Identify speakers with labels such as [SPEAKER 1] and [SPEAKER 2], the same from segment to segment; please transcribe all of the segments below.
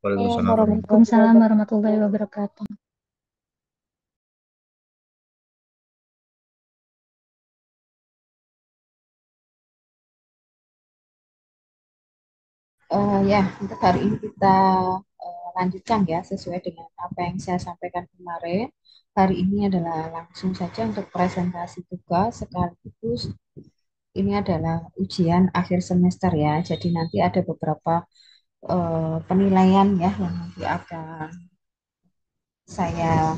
[SPEAKER 1] Waalaikumsalam warahmatullahi wabarakatuh.
[SPEAKER 2] Ya, untuk hari ini kita lanjutkan ya sesuai dengan apa yang saya sampaikan kemarin. Hari ini adalah langsung saja untuk presentasi tugas sekaligus ini adalah ujian akhir semester ya. Jadi nanti ada beberapa penilaian ya yang nanti akan saya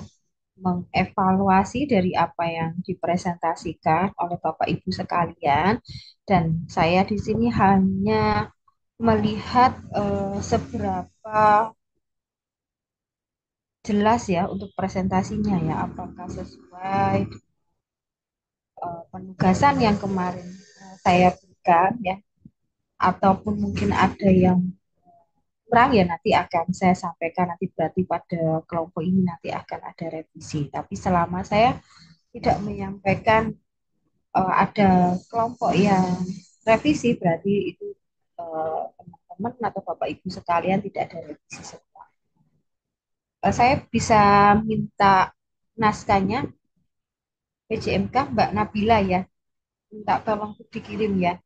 [SPEAKER 2] mengevaluasi dari apa yang dipresentasikan oleh Bapak Ibu sekalian dan saya di sini hanya melihat seberapa jelas ya untuk presentasinya ya apakah sesuai penugasan yang kemarin saya berikan ya ataupun mungkin ada yang kurang ya nanti akan saya sampaikan nanti berarti pada kelompok ini nanti akan ada revisi tapi selama saya tidak menyampaikan ada kelompok yang revisi berarti itu teman-teman atau Bapak Ibu sekalian tidak ada revisi semua. Saya bisa minta naskahnya PJMK Mbak Nabila ya. Minta tolong dikirim ya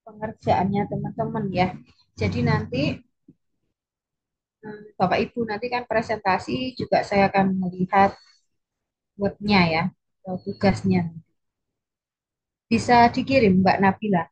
[SPEAKER 2] pengerjaannya teman-teman ya. Jadi nanti Bapak Ibu nanti kan presentasi juga saya akan melihat webnya ya, atau tugasnya. Bisa dikirim Mbak Nabila.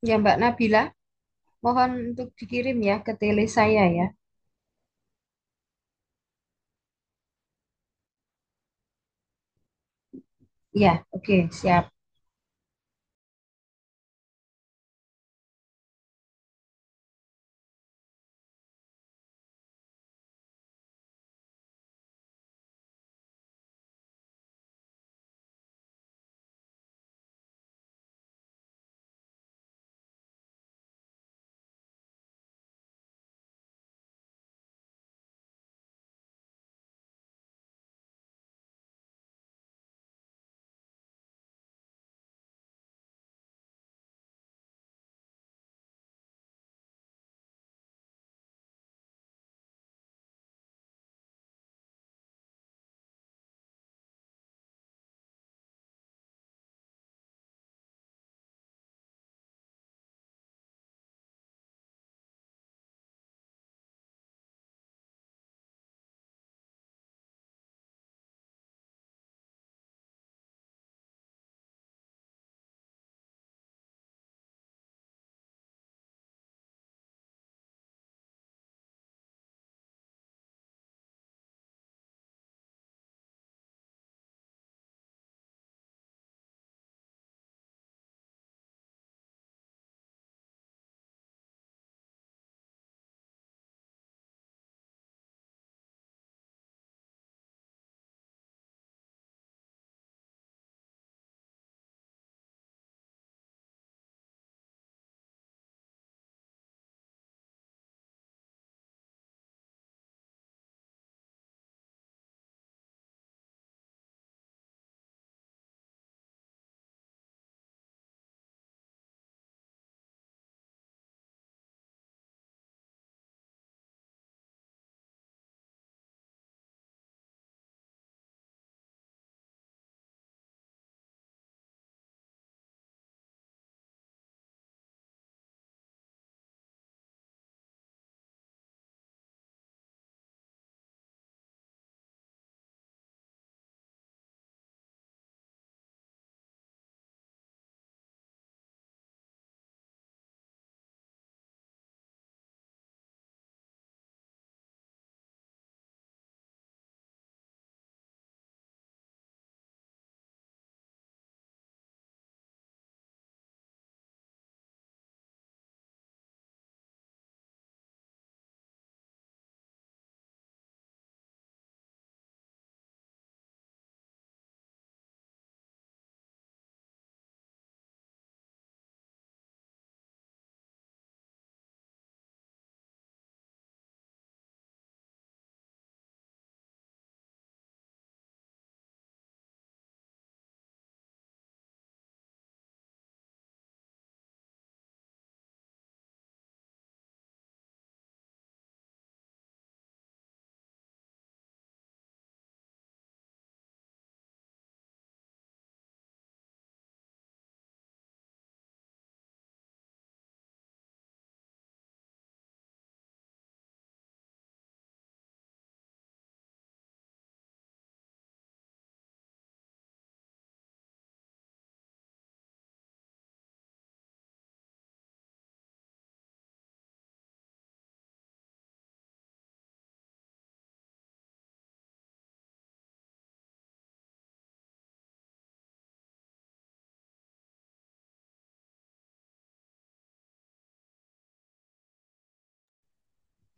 [SPEAKER 2] Ya Mbak Nabila, mohon untuk dikirim ya ke tele saya ya. Ya, oke, siap.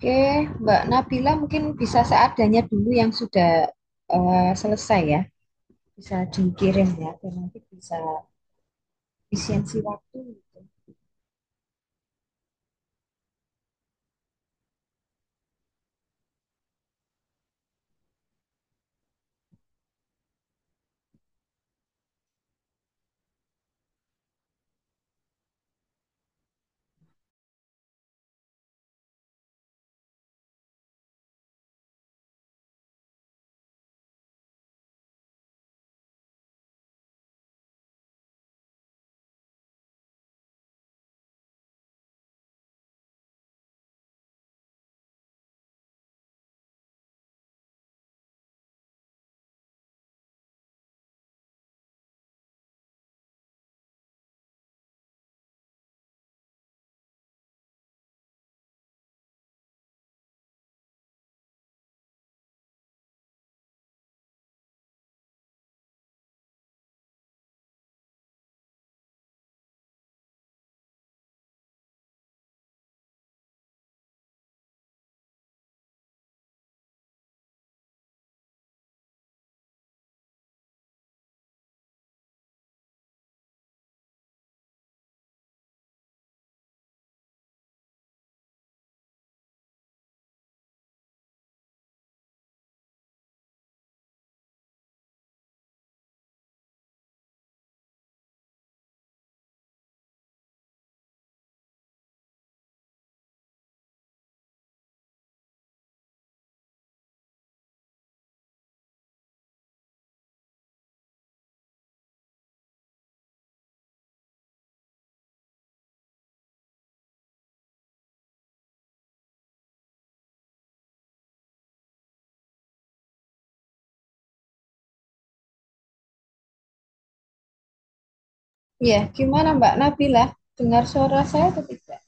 [SPEAKER 2] Oke, Mbak Nabila mungkin bisa seadanya dulu yang sudah selesai ya. Bisa dikirim ya, dan nanti bisa efisiensi waktu gitu. Iya, gimana Mbak Nabila? Dengar suara saya atau tidak?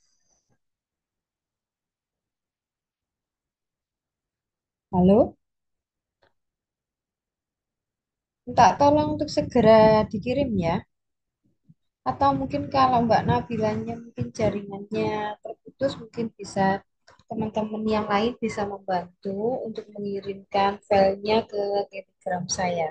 [SPEAKER 2] Halo? Minta tolong untuk segera dikirim ya. Atau mungkin kalau Mbak Nabilanya mungkin jaringannya terputus, mungkin bisa teman-teman yang lain bisa membantu untuk mengirimkan filenya ke Telegram saya.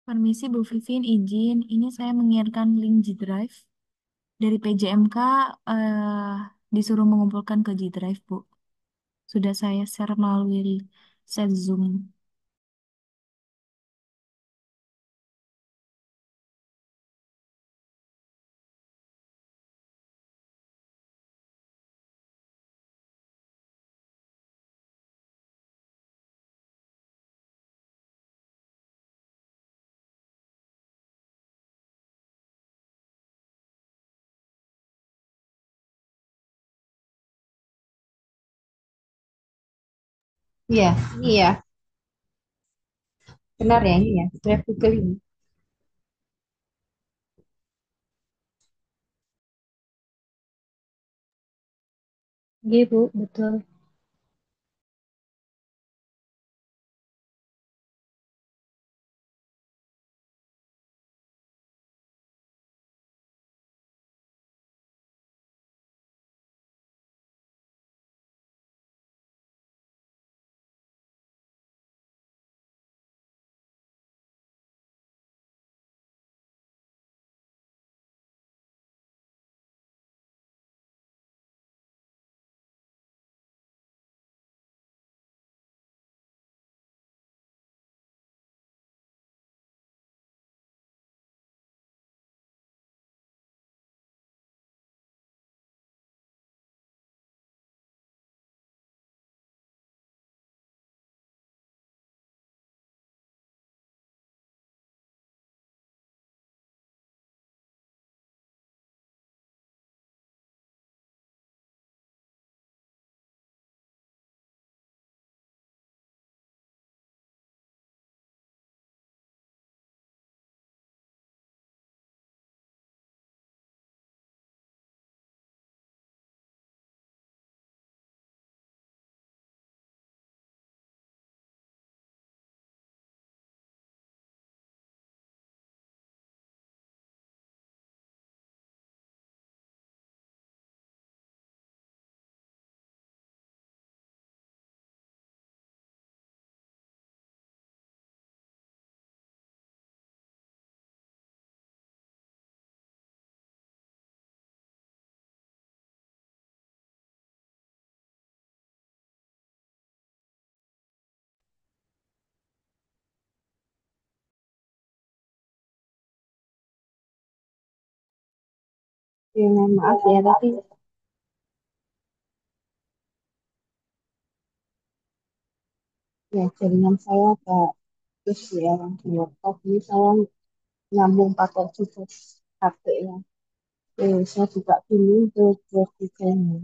[SPEAKER 1] Permisi Bu Vivin, izin. Ini saya mengirimkan link G Drive dari PJMK, disuruh mengumpulkan ke G Drive, Bu. Sudah saya share melalui chat Zoom.
[SPEAKER 2] Iya, iya, benar ya ini ya, Drive Google ini.
[SPEAKER 1] Iya, Bu, betul.
[SPEAKER 2] mohon maaf ya, tapi ya jaringan saya agak terus ya yang di laptop ini saya nyambung pakai keyboard HP ya. Saya buka dulu untuk websitenya.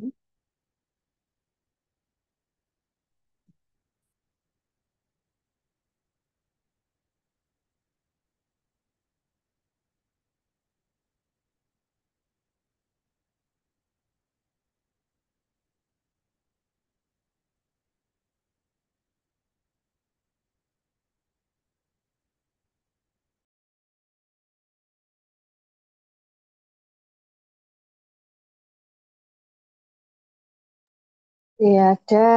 [SPEAKER 2] Oke, ada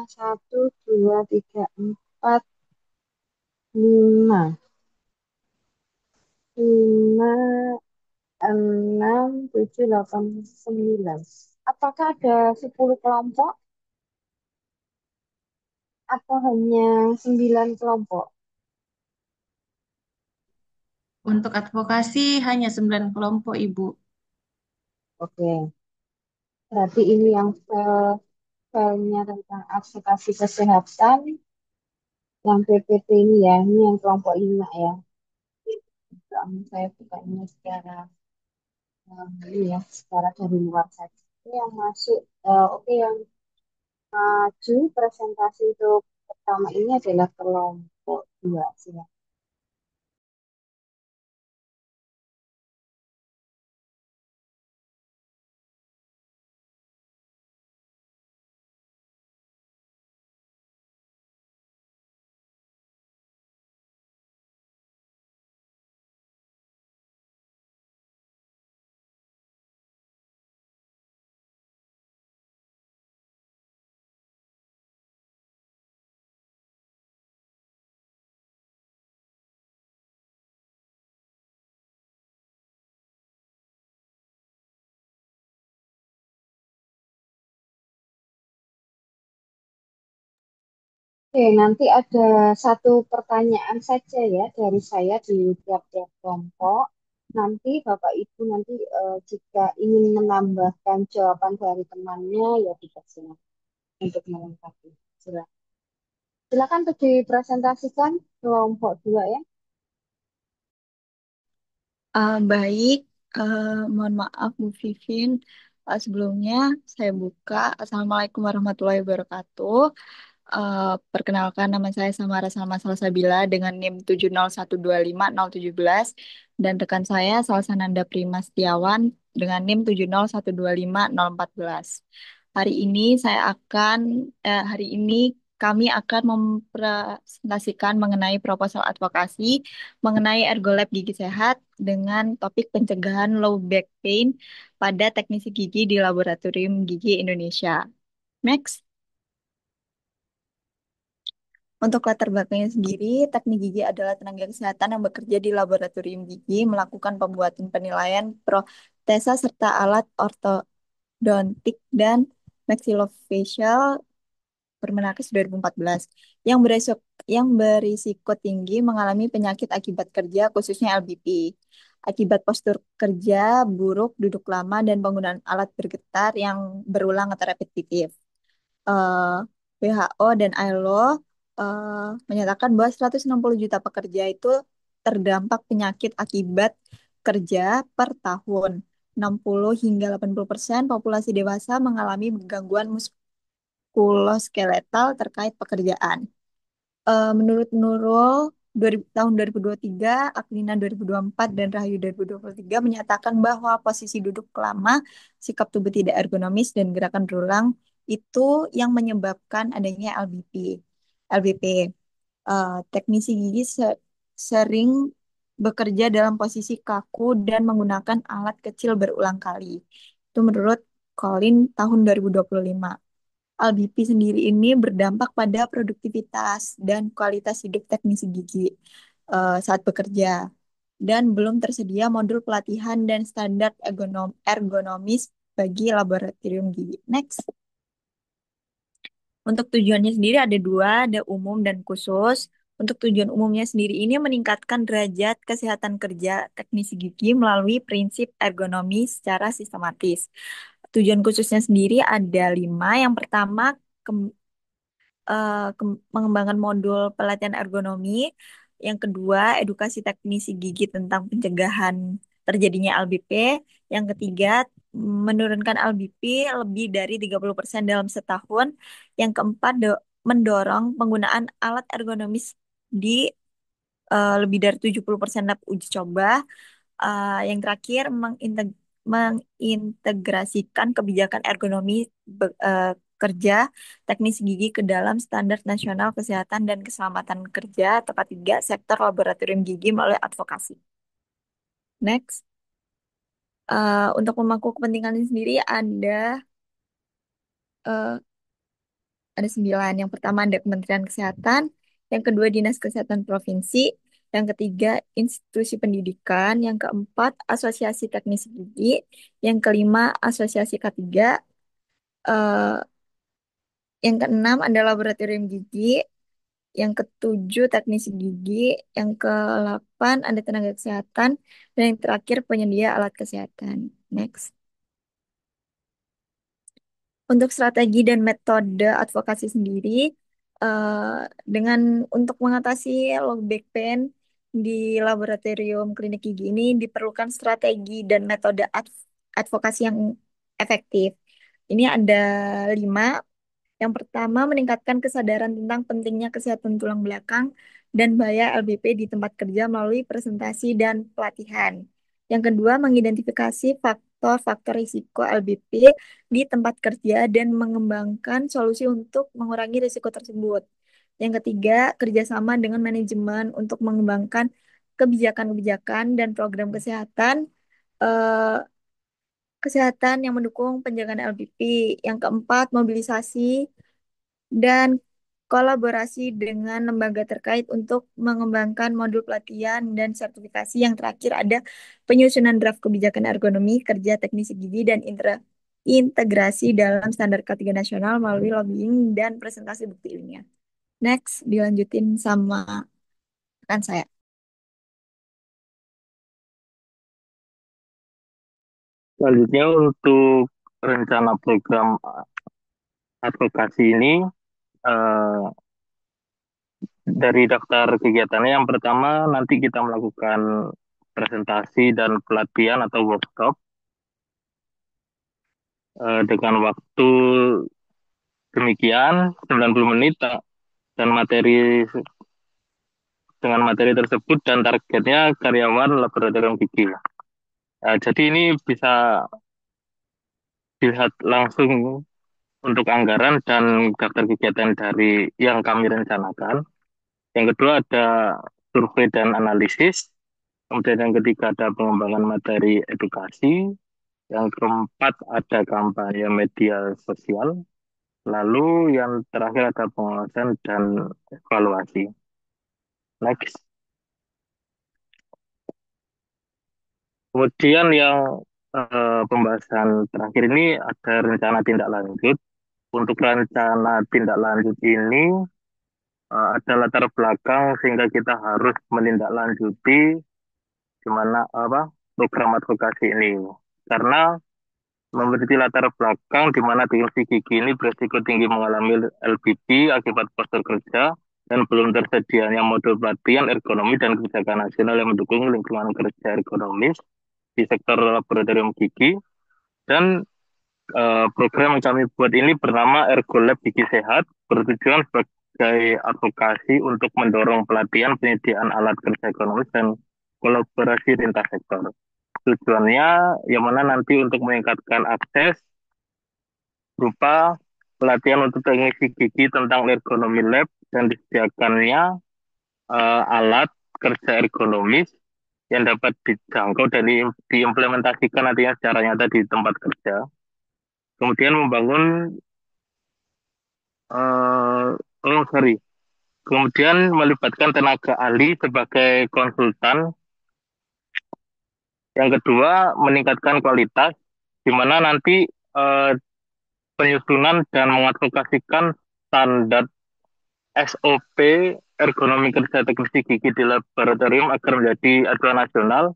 [SPEAKER 2] satu, dua, tiga, empat, lima, lima, enam, tujuh, delapan, sembilan. Apakah ada 10 kelompok atau hanya 9 kelompok?
[SPEAKER 3] Untuk advokasi hanya 9 kelompok, Ibu.
[SPEAKER 2] Oke, berarti ini yang filenya tentang advokasi kesehatan, yang PPT ini ya, ini yang kelompok 5 ya. Soalnya saya bukanya secara ini ya, secara dari luar saja. Ini yang masuk, oke yang maju presentasi untuk pertama ini adalah kelompok 2 sih ya. Oke, nanti ada satu pertanyaan saja ya dari saya di tiap-tiap kelompok. Nanti Bapak Ibu nanti jika ingin menambahkan jawaban dari temannya ya dipersilakan untuk melengkapi. Silakan. Silakan untuk dipresentasikan kelompok 2 ya.
[SPEAKER 4] Baik, mohon maaf Bu Vivin. Sebelumnya saya buka. Assalamualaikum warahmatullahi wabarakatuh. Perkenalkan nama saya Samara Salma Salsabila dengan NIM 701250017 dan rekan saya Salsananda Prima Setiawan dengan NIM 701250014. Hari ini kami akan mempresentasikan mengenai proposal advokasi mengenai Ergolab Gigi Sehat dengan topik pencegahan low back pain pada teknisi gigi di Laboratorium Gigi Indonesia. Next. Untuk latar belakangnya sendiri, teknik gigi adalah tenaga kesehatan yang bekerja di laboratorium gigi, melakukan pembuatan penilaian protesa serta alat ortodontik dan maxillofacial Permenaker 2014 yang berisiko tinggi mengalami penyakit akibat kerja khususnya LBP. Akibat postur kerja buruk, duduk lama, dan penggunaan alat bergetar yang berulang atau repetitif. eh, WHO dan ILO menyatakan bahwa 160 juta pekerja itu terdampak penyakit akibat kerja per tahun. 60 hingga 80% populasi dewasa mengalami gangguan muskuloskeletal terkait pekerjaan. Menurut Nurul, tahun 2023, Aklina 2024, dan Rahayu 2023 menyatakan bahwa posisi duduk lama, sikap tubuh tidak ergonomis, dan gerakan berulang itu yang menyebabkan adanya LBP. LBP. Teknisi gigi sering bekerja dalam posisi kaku dan menggunakan alat kecil berulang kali. Itu menurut Colin tahun 2025. LBP sendiri ini berdampak pada produktivitas dan kualitas hidup teknisi gigi saat bekerja. Dan belum tersedia modul pelatihan dan standar ergonomis bagi laboratorium gigi. Next. Untuk tujuannya sendiri ada dua, ada umum dan khusus. Untuk tujuan umumnya sendiri ini meningkatkan derajat kesehatan kerja teknisi gigi melalui prinsip ergonomi secara sistematis. Tujuan khususnya sendiri ada 5. Yang pertama, mengembangkan modul pelatihan ergonomi. Yang kedua, edukasi teknisi gigi tentang pencegahan terjadinya LBP. Yang ketiga, menurunkan LBP lebih dari 30% dalam setahun. Yang keempat, mendorong penggunaan alat ergonomis di lebih dari 70% lab uji coba. Yang terakhir, mengintegrasikan kebijakan ergonomi kerja teknis gigi ke dalam standar nasional kesehatan dan keselamatan kerja tempat 3 sektor laboratorium gigi melalui advokasi. Next, untuk pemangku kepentingan ini sendiri eh, ada 9. Yang pertama ada Kementerian Kesehatan, yang kedua Dinas Kesehatan Provinsi, yang ketiga institusi pendidikan, yang keempat Asosiasi Teknisi Gigi, yang kelima Asosiasi K3, eh, yang keenam ada Laboratorium Gigi, yang ketujuh teknisi gigi, yang kedelapan ada tenaga kesehatan, dan yang terakhir penyedia alat kesehatan. Next. Untuk strategi dan metode advokasi sendiri, eh, dengan untuk mengatasi low back pain di laboratorium klinik gigi ini diperlukan strategi dan metode advokasi yang efektif. Ini ada 5. Yang pertama, meningkatkan kesadaran tentang pentingnya kesehatan tulang belakang dan bahaya LBP di tempat kerja melalui presentasi dan pelatihan. Yang kedua, mengidentifikasi faktor-faktor risiko LBP di tempat kerja dan mengembangkan solusi untuk mengurangi risiko tersebut. Yang ketiga, kerjasama dengan manajemen untuk mengembangkan kebijakan-kebijakan dan program eh, kesehatan yang mendukung penjagaan LBP. Yang keempat, mobilisasi dan kolaborasi dengan lembaga terkait untuk mengembangkan modul pelatihan dan sertifikasi. Yang terakhir ada penyusunan draft kebijakan ergonomi kerja teknisi gigi dan integrasi dalam standar K3 nasional melalui lobbying dan presentasi bukti ilmiah. Next, dilanjutin sama rekan saya.
[SPEAKER 5] Selanjutnya untuk rencana program advokasi ini eh, dari daftar kegiatannya yang pertama nanti kita melakukan presentasi dan pelatihan atau workshop dengan waktu demikian 90 menit dan dengan materi tersebut dan targetnya karyawan laboratorium gigi. Jadi ini bisa dilihat langsung untuk anggaran dan daftar kegiatan dari yang kami rencanakan. Yang kedua ada survei dan analisis. Kemudian yang ketiga ada pengembangan materi edukasi. Yang keempat ada kampanye media sosial. Lalu yang terakhir ada pengawasan dan evaluasi. Next. Kemudian yang pembahasan terakhir ini ada rencana tindak lanjut. Untuk rencana tindak lanjut ini ada latar belakang sehingga kita harus menindaklanjuti gimana program advokasi ini. Karena memiliki latar belakang di mana teknisi gigi ini berisiko tinggi mengalami LBP akibat postur kerja dan belum tersedianya modul pelatihan ergonomi dan kebijakan nasional yang mendukung lingkungan kerja ergonomis di sektor laboratorium gigi. Dan program yang kami buat ini bernama ErgoLab Gigi Sehat, bertujuan sebagai advokasi untuk mendorong pelatihan penyediaan alat kerja ekonomis dan kolaborasi lintas sektor. Tujuannya yang mana nanti untuk meningkatkan akses berupa pelatihan untuk teknisi gigi tentang ergonomi lab dan disediakannya alat kerja ergonomis yang dapat dijangkau dan diimplementasikan nantinya secara nyata di tempat kerja. Kemudian membangun sorry. Kemudian melibatkan tenaga ahli sebagai konsultan. Yang kedua, meningkatkan kualitas, di mana nanti penyusunan dan mengadvokasikan standar SOP ergonomi kerja teknisi gigi di laboratorium agar menjadi acuan nasional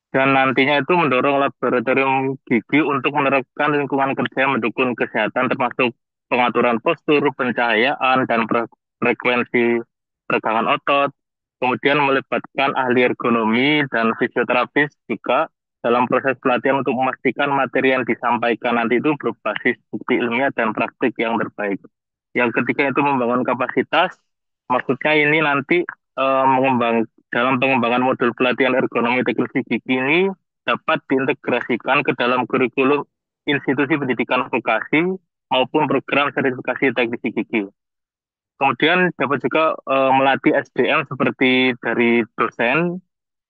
[SPEAKER 5] dan nantinya itu mendorong laboratorium gigi untuk menerapkan lingkungan kerja yang mendukung kesehatan termasuk pengaturan postur, pencahayaan, dan frekuensi peregangan otot. Kemudian melibatkan ahli ergonomi dan fisioterapis juga dalam proses pelatihan untuk memastikan materi yang disampaikan nanti itu berbasis bukti ilmiah dan praktik yang terbaik. Yang ketiga itu membangun kapasitas, maksudnya ini nanti dalam pengembangan modul pelatihan ergonomi teknisi gigi ini dapat diintegrasikan ke dalam kurikulum institusi pendidikan vokasi maupun program sertifikasi teknisi gigi. Kemudian dapat juga melatih SDM seperti dari dosen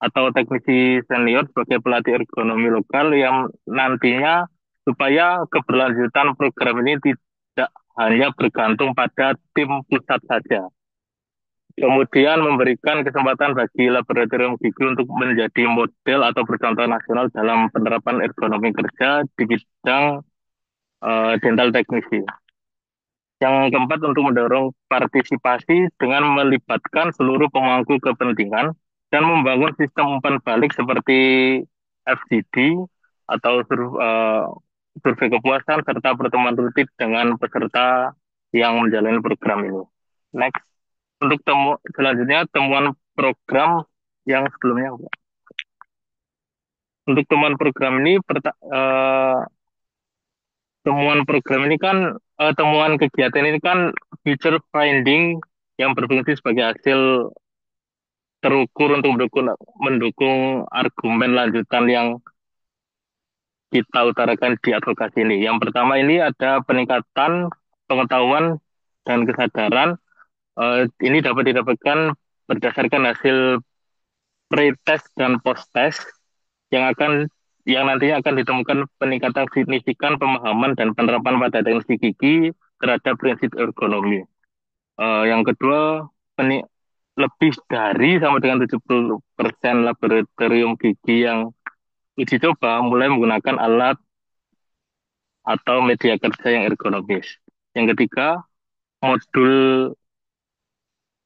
[SPEAKER 5] atau teknisi senior sebagai pelatih ergonomi lokal yang nantinya supaya keberlanjutan program ini tidak hanya bergantung pada tim pusat saja. Kemudian memberikan kesempatan bagi laboratorium gigi untuk menjadi model atau percontoh nasional dalam penerapan ergonomi kerja di bidang dental teknisi. Yang keempat untuk mendorong partisipasi dengan melibatkan seluruh pemangku kepentingan dan membangun sistem umpan balik seperti FGD atau survei kepuasan serta pertemuan rutin dengan peserta yang menjalani program ini. Next. Untuk selanjutnya temuan program yang sebelumnya. Untuk temuan program ini temuan program ini kan temuan kegiatan ini kan future finding yang berfungsi sebagai hasil terukur untuk mendukung argumen lanjutan yang kita utarakan di advokasi ini. Yang pertama ini ada peningkatan pengetahuan dan kesadaran. Ini dapat didapatkan berdasarkan hasil pre-test dan post-test yang nantinya akan ditemukan peningkatan signifikan pemahaman dan penerapan pada teknisi gigi terhadap prinsip ergonomi. Yang kedua, lebih dari sama dengan 70% laboratorium gigi yang uji coba mulai menggunakan alat atau media kerja yang ergonomis. Yang ketiga, modul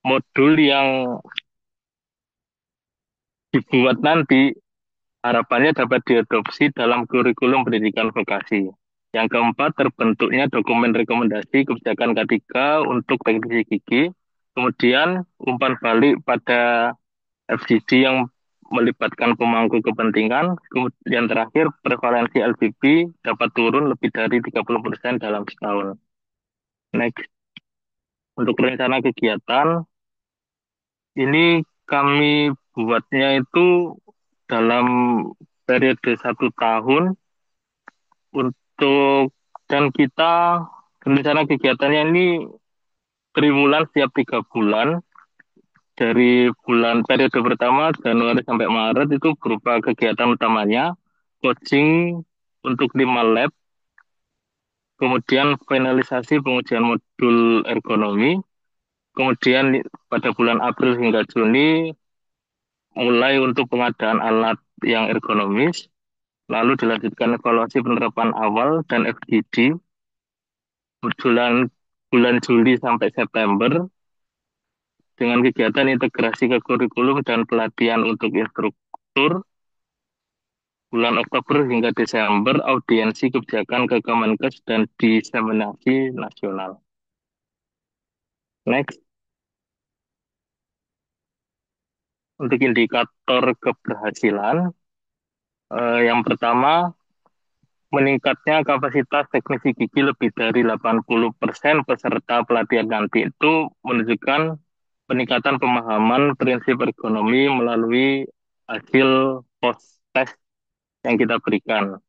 [SPEAKER 5] modul yang dibuat nanti harapannya dapat diadopsi dalam kurikulum pendidikan vokasi. Yang keempat, terbentuknya dokumen rekomendasi kebijakan K3 untuk teknisi gigi. Kemudian, umpan balik pada FGD yang melibatkan pemangku kepentingan. Kemudian terakhir, prevalensi LVP dapat turun lebih dari 30% dalam setahun. Next. Untuk rencana kegiatan, ini kami buatnya itu dalam periode 1 tahun untuk dan kita rencana kegiatannya ini triwulan setiap 3 bulan dari bulan periode pertama Januari sampai Maret itu berupa kegiatan utamanya coaching untuk 5 lab, kemudian finalisasi pengujian modul ergonomi, kemudian pada bulan April hingga Juni mulai untuk pengadaan alat yang ergonomis, lalu dilanjutkan evaluasi penerapan awal dan FGD bulan bulan Juli sampai September dengan kegiatan integrasi ke kurikulum dan pelatihan untuk instruktur. Bulan Oktober hingga Desember audiensi kebijakan ke Kemenkes dan diseminasi nasional. Next. Untuk indikator keberhasilan, yang pertama meningkatnya kapasitas teknisi gigi lebih dari 80% peserta pelatihan nanti itu menunjukkan peningkatan pemahaman prinsip ergonomi melalui hasil post-test yang kita berikan.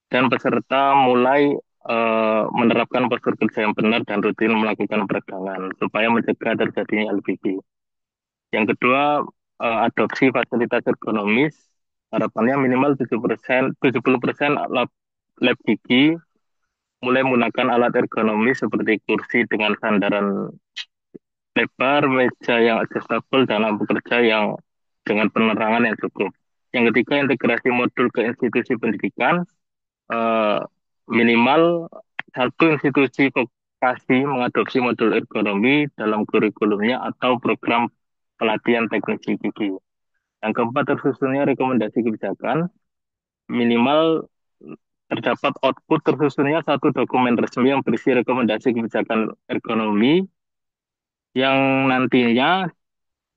[SPEAKER 5] Dan peserta mulai menerapkan postur kerja yang benar dan rutin melakukan peregangan supaya mencegah terjadinya LVP. Yang kedua, adopsi fasilitas ergonomis. Harapannya minimal 70% lab gigi mulai menggunakan alat ergonomis seperti kursi dengan sandaran lebar, meja yang adjustable, dan lampu kerja yang dengan penerangan yang cukup. Yang ketiga, integrasi modul ke institusi pendidikan, minimal 1 institusi mengadopsi modul ergonomi dalam kurikulumnya atau program pelatihan teknik gigi. Yang keempat, tersusunnya rekomendasi kebijakan, minimal terdapat output tersusunnya satu dokumen resmi yang berisi rekomendasi kebijakan ergonomi yang nantinya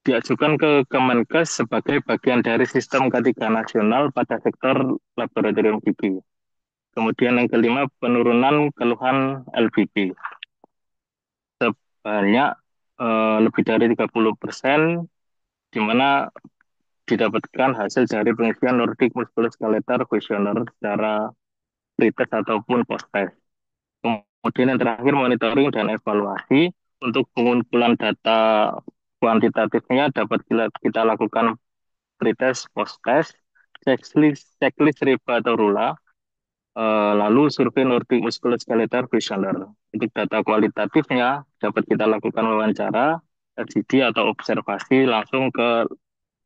[SPEAKER 5] diajukan ke Kemenkes sebagai bagian dari sistem K3 nasional pada sektor laboratorium gigi. Kemudian yang kelima, penurunan keluhan LBP sebanyak lebih dari 30%, di mana didapatkan hasil dari pengisian Nordic Musculoskeletal Questionnaire secara pretest ataupun post-test. Kemudian yang terakhir, monitoring dan evaluasi. Untuk pengumpulan data kuantitatifnya dapat kita lakukan pretest, post-test, checklist RIBA atau RULA, lalu survei Nordic Musculoskeletal Questionnaire. Untuk data kualitatifnya dapat kita lakukan wawancara, RGD atau observasi langsung ke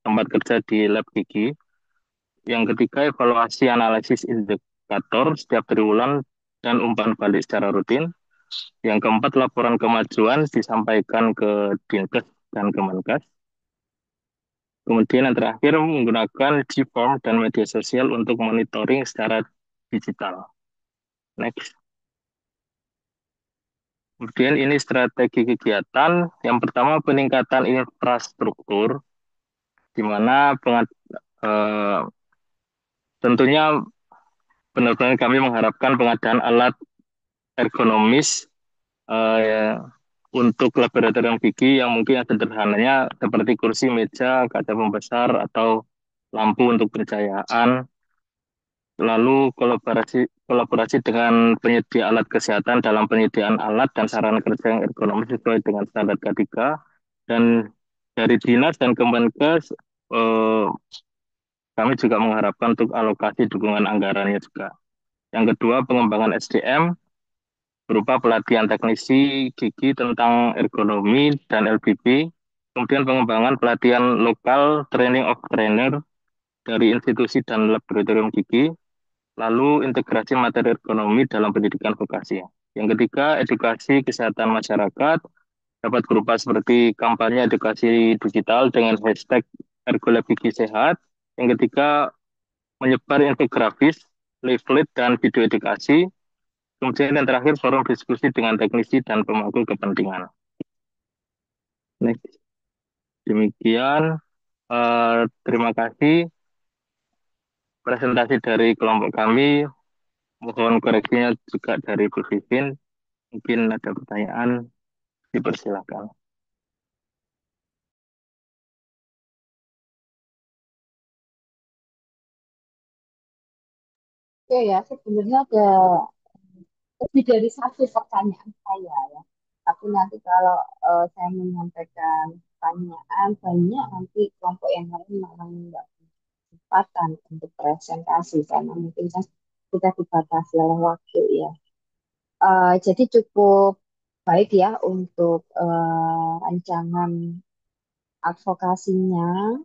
[SPEAKER 5] tempat kerja di lab gigi. Yang ketiga, evaluasi analisis indikator setiap triwulan dan umpan balik secara rutin. Yang keempat, laporan kemajuan disampaikan ke Dinkes dan Kemenkes. Kemudian yang terakhir, menggunakan G-Form dan media sosial untuk monitoring secara digital. Next. Kemudian ini strategi kegiatan. Yang pertama, peningkatan infrastruktur, di mana tentunya benar-benar kami mengharapkan pengadaan alat ergonomis ya, untuk laboratorium gigi yang mungkin sederhananya seperti kursi, meja, kaca pembesar, atau lampu untuk pencahayaan. Lalu kolaborasi dengan penyedia alat kesehatan dalam penyediaan alat dan sarana kerja yang ergonomis sesuai dengan standar K3. Dan dari Dinas dan Kemenkes, kami juga mengharapkan untuk alokasi dukungan anggarannya juga. Yang kedua, pengembangan SDM berupa pelatihan teknisi gigi tentang ergonomi dan LBP, kemudian pengembangan pelatihan lokal, training of trainer dari institusi dan laboratorium gigi, lalu integrasi materi ergonomi dalam pendidikan vokasi. Yang ketiga, edukasi kesehatan masyarakat dapat berupa seperti kampanye edukasi digital dengan hashtag Ergolab Gigi Sehat. Yang ketiga, menyebar infografis, leaflet, dan video edukasi. Kemudian yang terakhir, forum diskusi dengan teknisi dan pemangku kepentingan. Next. Demikian, terima kasih presentasi dari kelompok kami. Mohon koreksinya juga dari Bu Vivin. Mungkin ada pertanyaan, dipersilakan.
[SPEAKER 2] Oke ya, sebenarnya ada lebih dari satu pertanyaan saya ya. Tapi nanti kalau saya menyampaikan pertanyaan banyak, nanti kelompok yang lain malah nggak punya kesempatan untuk presentasi karena mungkin kan kita dibatasi oleh waktu ya. Jadi cukup baik ya untuk rancangan advokasinya.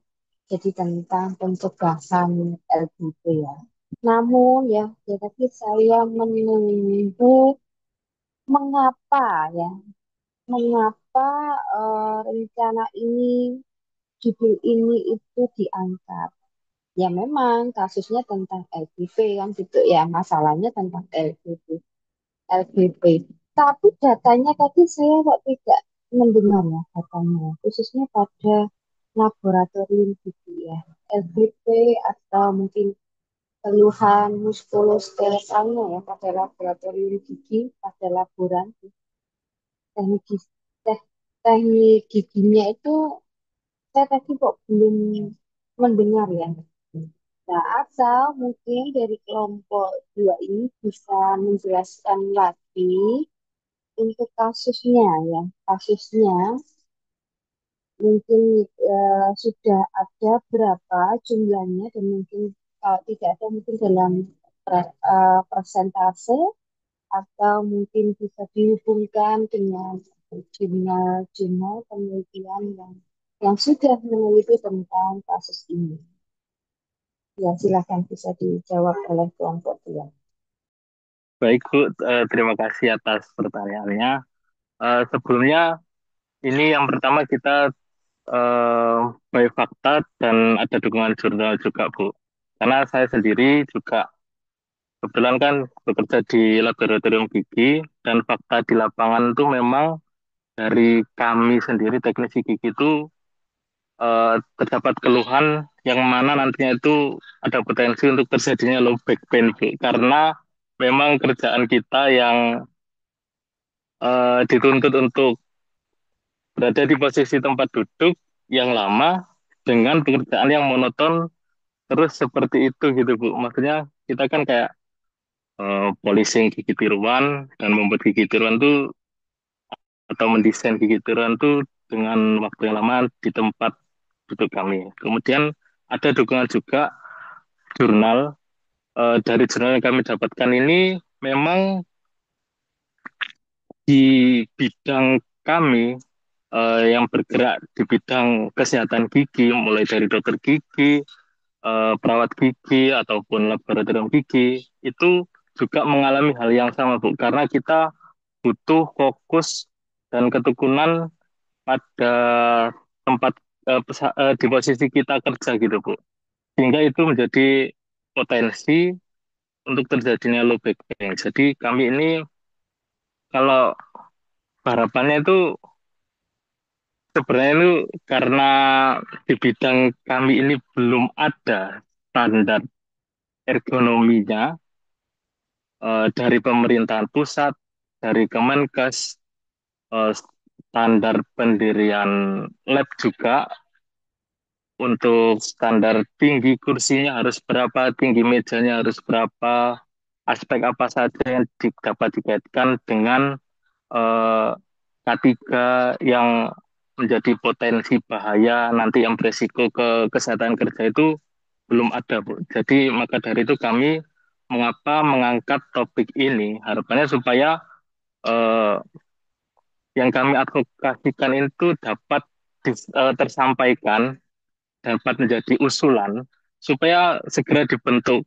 [SPEAKER 2] Jadi tentang pencegahan LGB ya. Namun ya, ya tadi saya menunggu mengapa ya, mengapa rencana ini, judul ini itu diangkat. Ya memang kasusnya tentang LGB kan gitu ya, masalahnya tentang LGB. Tapi datanya tadi saya kok tidak mendengar ya datanya, khususnya pada laboratorium gitu ya. LGB atau mungkin keluhan muskuloskeletalnya ya pada laboratorium gigi, pada laboran teknik teknik giginya itu saya tadi kok belum mendengar ya. Nah, asal mungkin dari kelompok dua ini bisa menjelaskan lagi untuk kasusnya ya. Kasusnya mungkin sudah ada berapa jumlahnya dan mungkin kalau tidak ada mungkin dalam persentase atau mungkin bisa dihubungkan dengan jurnal-jurnal penelitian yang sudah meneliti tentang kasus ini. Ya, silakan bisa dijawab oleh kelompok dua.
[SPEAKER 5] Baik Bu, terima kasih atas pertanyaannya. Sebelumnya ini yang pertama kita by fakta dan ada dukungan jurnal juga Bu. Karena saya sendiri juga kebetulan kan bekerja di laboratorium gigi dan fakta di lapangan itu memang dari kami sendiri teknisi gigi itu terdapat keluhan yang mana nantinya itu ada potensi untuk terjadinya low back pain Bu. Karena memang kerjaan kita yang dituntut untuk berada di posisi tempat duduk yang lama dengan pekerjaan yang monoton terus seperti itu gitu Bu. Maksudnya kita kan kayak polishing gigi tiruan dan membuat gigi tiruan tuh atau mendesain gigi tiruan tuh dengan waktu yang lama di tempat duduk kami. Kemudian ada dukungan juga jurnal. Dari jurnal yang kami dapatkan ini memang di bidang kami yang bergerak di bidang kesehatan gigi, mulai dari dokter gigi, perawat gigi, ataupun laboratorium gigi, itu juga mengalami hal yang sama, Bu. Karena kita butuh fokus dan ketekunan pada tempat di posisi kita kerja gitu, Bu. Sehingga itu menjadi potensi untuk terjadinya low back pain. Jadi kami ini kalau harapannya itu sebenarnya itu karena di bidang kami ini belum ada standar ergonominya dari pemerintahan pusat, dari Kemenkes, standar pendirian lab juga untuk standar tinggi kursinya harus berapa, tinggi mejanya harus berapa, aspek apa saja yang dapat dikaitkan dengan eh, K3 yang menjadi potensi bahaya nanti yang beresiko ke kesehatan kerja itu belum ada, Bu. Jadi maka dari itu kami mengapa mengangkat topik ini harapannya supaya eh, yang kami advokasikan itu dapat tersampaikan, dapat menjadi usulan supaya segera dibentuk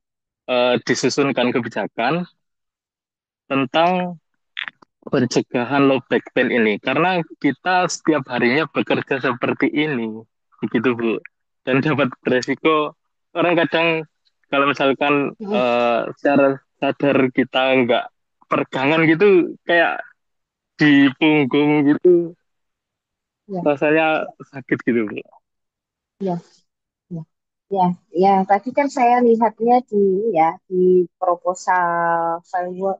[SPEAKER 5] disusunkan kebijakan tentang pencegahan low back pain ini karena kita setiap harinya bekerja seperti ini begitu Bu dan dapat beresiko orang kadang kalau misalkan
[SPEAKER 2] Hmm,
[SPEAKER 5] secara sadar kita nggak peregangan gitu kayak di punggung gitu
[SPEAKER 2] ya,
[SPEAKER 5] rasanya sakit gitu Bu.
[SPEAKER 2] ya, ya, ya, ya. Tadi kan saya lihatnya di ya di proposal file Word,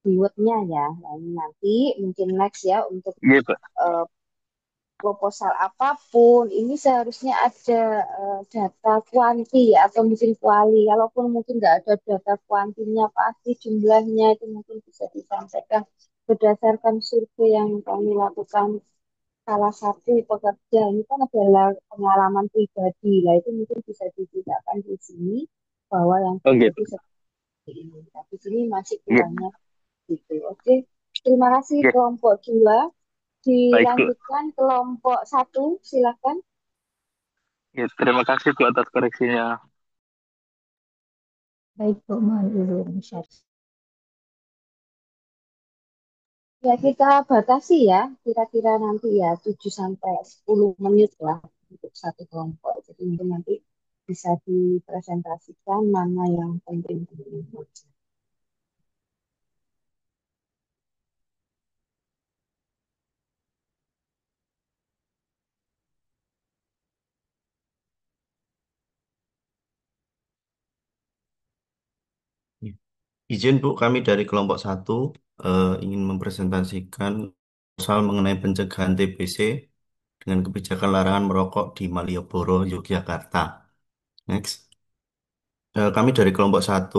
[SPEAKER 2] di Word-nya ya. Nah, ini nanti mungkin next ya untuk
[SPEAKER 5] Gitu.
[SPEAKER 2] eh, proposal apapun ini seharusnya ada data kuanti atau mungkin kuali. Kalaupun mungkin nggak ada data kuantinya pasti jumlahnya itu mungkin bisa disampaikan berdasarkan survei yang kami lakukan. Salah satu pekerja ini kan adalah pengalaman pribadi lah itu mungkin bisa diceritakan di sini bahwa yang
[SPEAKER 5] Oh gitu.
[SPEAKER 2] terjadi seperti ini. Tapi sini masih
[SPEAKER 5] Gitu.
[SPEAKER 2] kurangnya gitu. Oke, terima kasih
[SPEAKER 5] Gitu.
[SPEAKER 2] kelompok 2.
[SPEAKER 5] Baik Bu.
[SPEAKER 2] Dilanjutkan kelompok 1, silakan.
[SPEAKER 5] Gitu. Terima kasih Bu atas koreksinya.
[SPEAKER 4] Baik, Bu, mohon izin share.
[SPEAKER 2] Ya, kita batasi ya, kira-kira nanti ya 7 sampai 10 menit lah untuk satu kelompok. Jadi mungkin nanti bisa dipresentasikan mana yang penting.
[SPEAKER 6] Izin Bu, kami dari kelompok satu ingin mempresentasikan soal mengenai pencegahan TBC dengan kebijakan larangan merokok di Malioboro, Yogyakarta. Next. Kami dari kelompok satu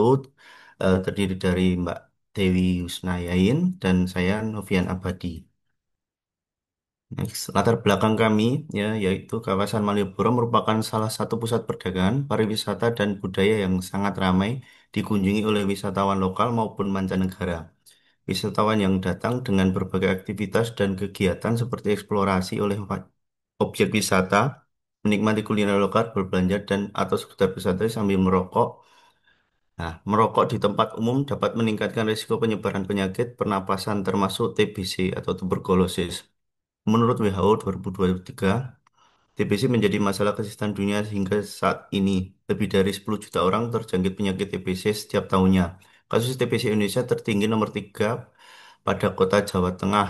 [SPEAKER 6] terdiri dari Mbak Dewi Yusnayain dan saya Novian Abadi. Next. Latar belakang kami ya yaitu kawasan Malioboro merupakan salah satu pusat perdagangan, pariwisata dan budaya yang sangat ramai dikunjungi oleh wisatawan lokal maupun mancanegara. Wisatawan yang datang dengan berbagai aktivitas dan kegiatan seperti eksplorasi oleh objek wisata, menikmati kuliner lokal, berbelanja dan atau sekedar bersantai sambil merokok Nah, merokok di tempat umum dapat meningkatkan risiko penyebaran penyakit pernapasan termasuk TBC atau tuberkulosis. Menurut WHO 2023, TBC menjadi masalah kesehatan dunia hingga saat ini. Lebih dari 10 juta orang terjangkit penyakit TBC setiap tahunnya. Kasus TBC Indonesia tertinggi nomor 3 pada kota Jawa Tengah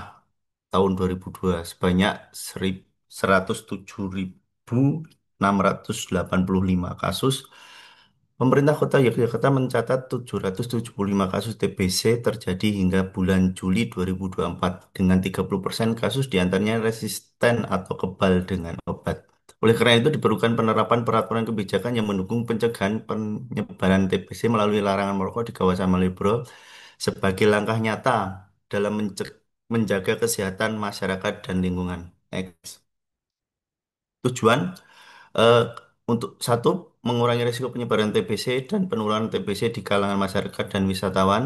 [SPEAKER 6] tahun 2002 sebanyak 107.685 kasus. Pemerintah Kota Yogyakarta mencatat 775 kasus TBC terjadi hingga bulan Juli 2024 dengan 30% kasus diantaranya resisten atau kebal dengan obat. Oleh karena itu diperlukan penerapan peraturan kebijakan yang mendukung pencegahan penyebaran TBC melalui larangan merokok di kawasan Malioboro sebagai langkah nyata dalam menjaga kesehatan masyarakat dan lingkungan. Next. Tujuan eh, untuk satu, mengurangi risiko penyebaran TBC dan penularan TBC di kalangan masyarakat dan wisatawan.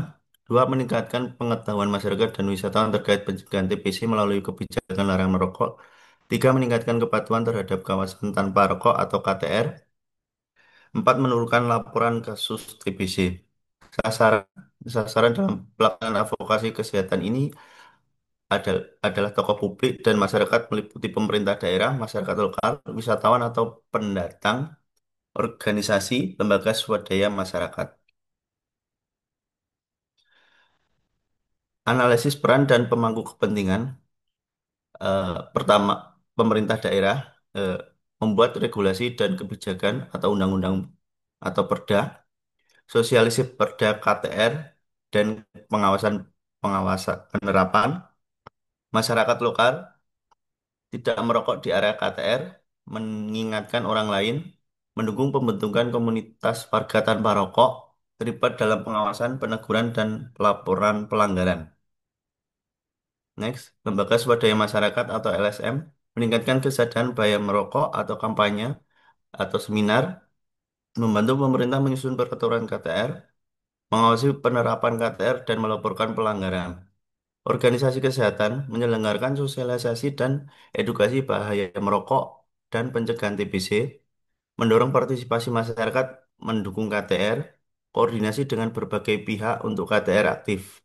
[SPEAKER 6] Dua, meningkatkan pengetahuan masyarakat dan wisatawan terkait pencegahan TBC melalui kebijakan larangan merokok. Tiga, meningkatkan kepatuhan terhadap kawasan tanpa rokok atau KTR. Empat, menurunkan laporan kasus TBC. Sasaran, sasaran dalam pelaksanaan advokasi kesehatan ini adalah tokoh publik dan masyarakat meliputi pemerintah daerah, masyarakat lokal, wisatawan atau pendatang, organisasi, lembaga swadaya masyarakat. Analisis peran dan pemangku kepentingan. Pertama, pemerintah daerah eh, membuat regulasi dan kebijakan atau undang-undang atau perda, sosialisasi perda KTR dan pengawasan pengawasan penerapan. Masyarakat lokal tidak merokok di area KTR, mengingatkan orang lain, mendukung pembentukan komunitas warga tanpa rokok, terlibat dalam pengawasan, peneguran, dan pelaporan pelanggaran. Next, lembaga swadaya masyarakat atau LSM meningkatkan kesadaran bahaya merokok atau kampanye atau seminar, membantu pemerintah menyusun peraturan KTR, mengawasi penerapan KTR, dan melaporkan pelanggaran. Organisasi kesehatan menyelenggarakan sosialisasi dan edukasi bahaya merokok dan pencegahan TBC, mendorong partisipasi masyarakat mendukung KTR, koordinasi dengan berbagai pihak untuk KTR aktif.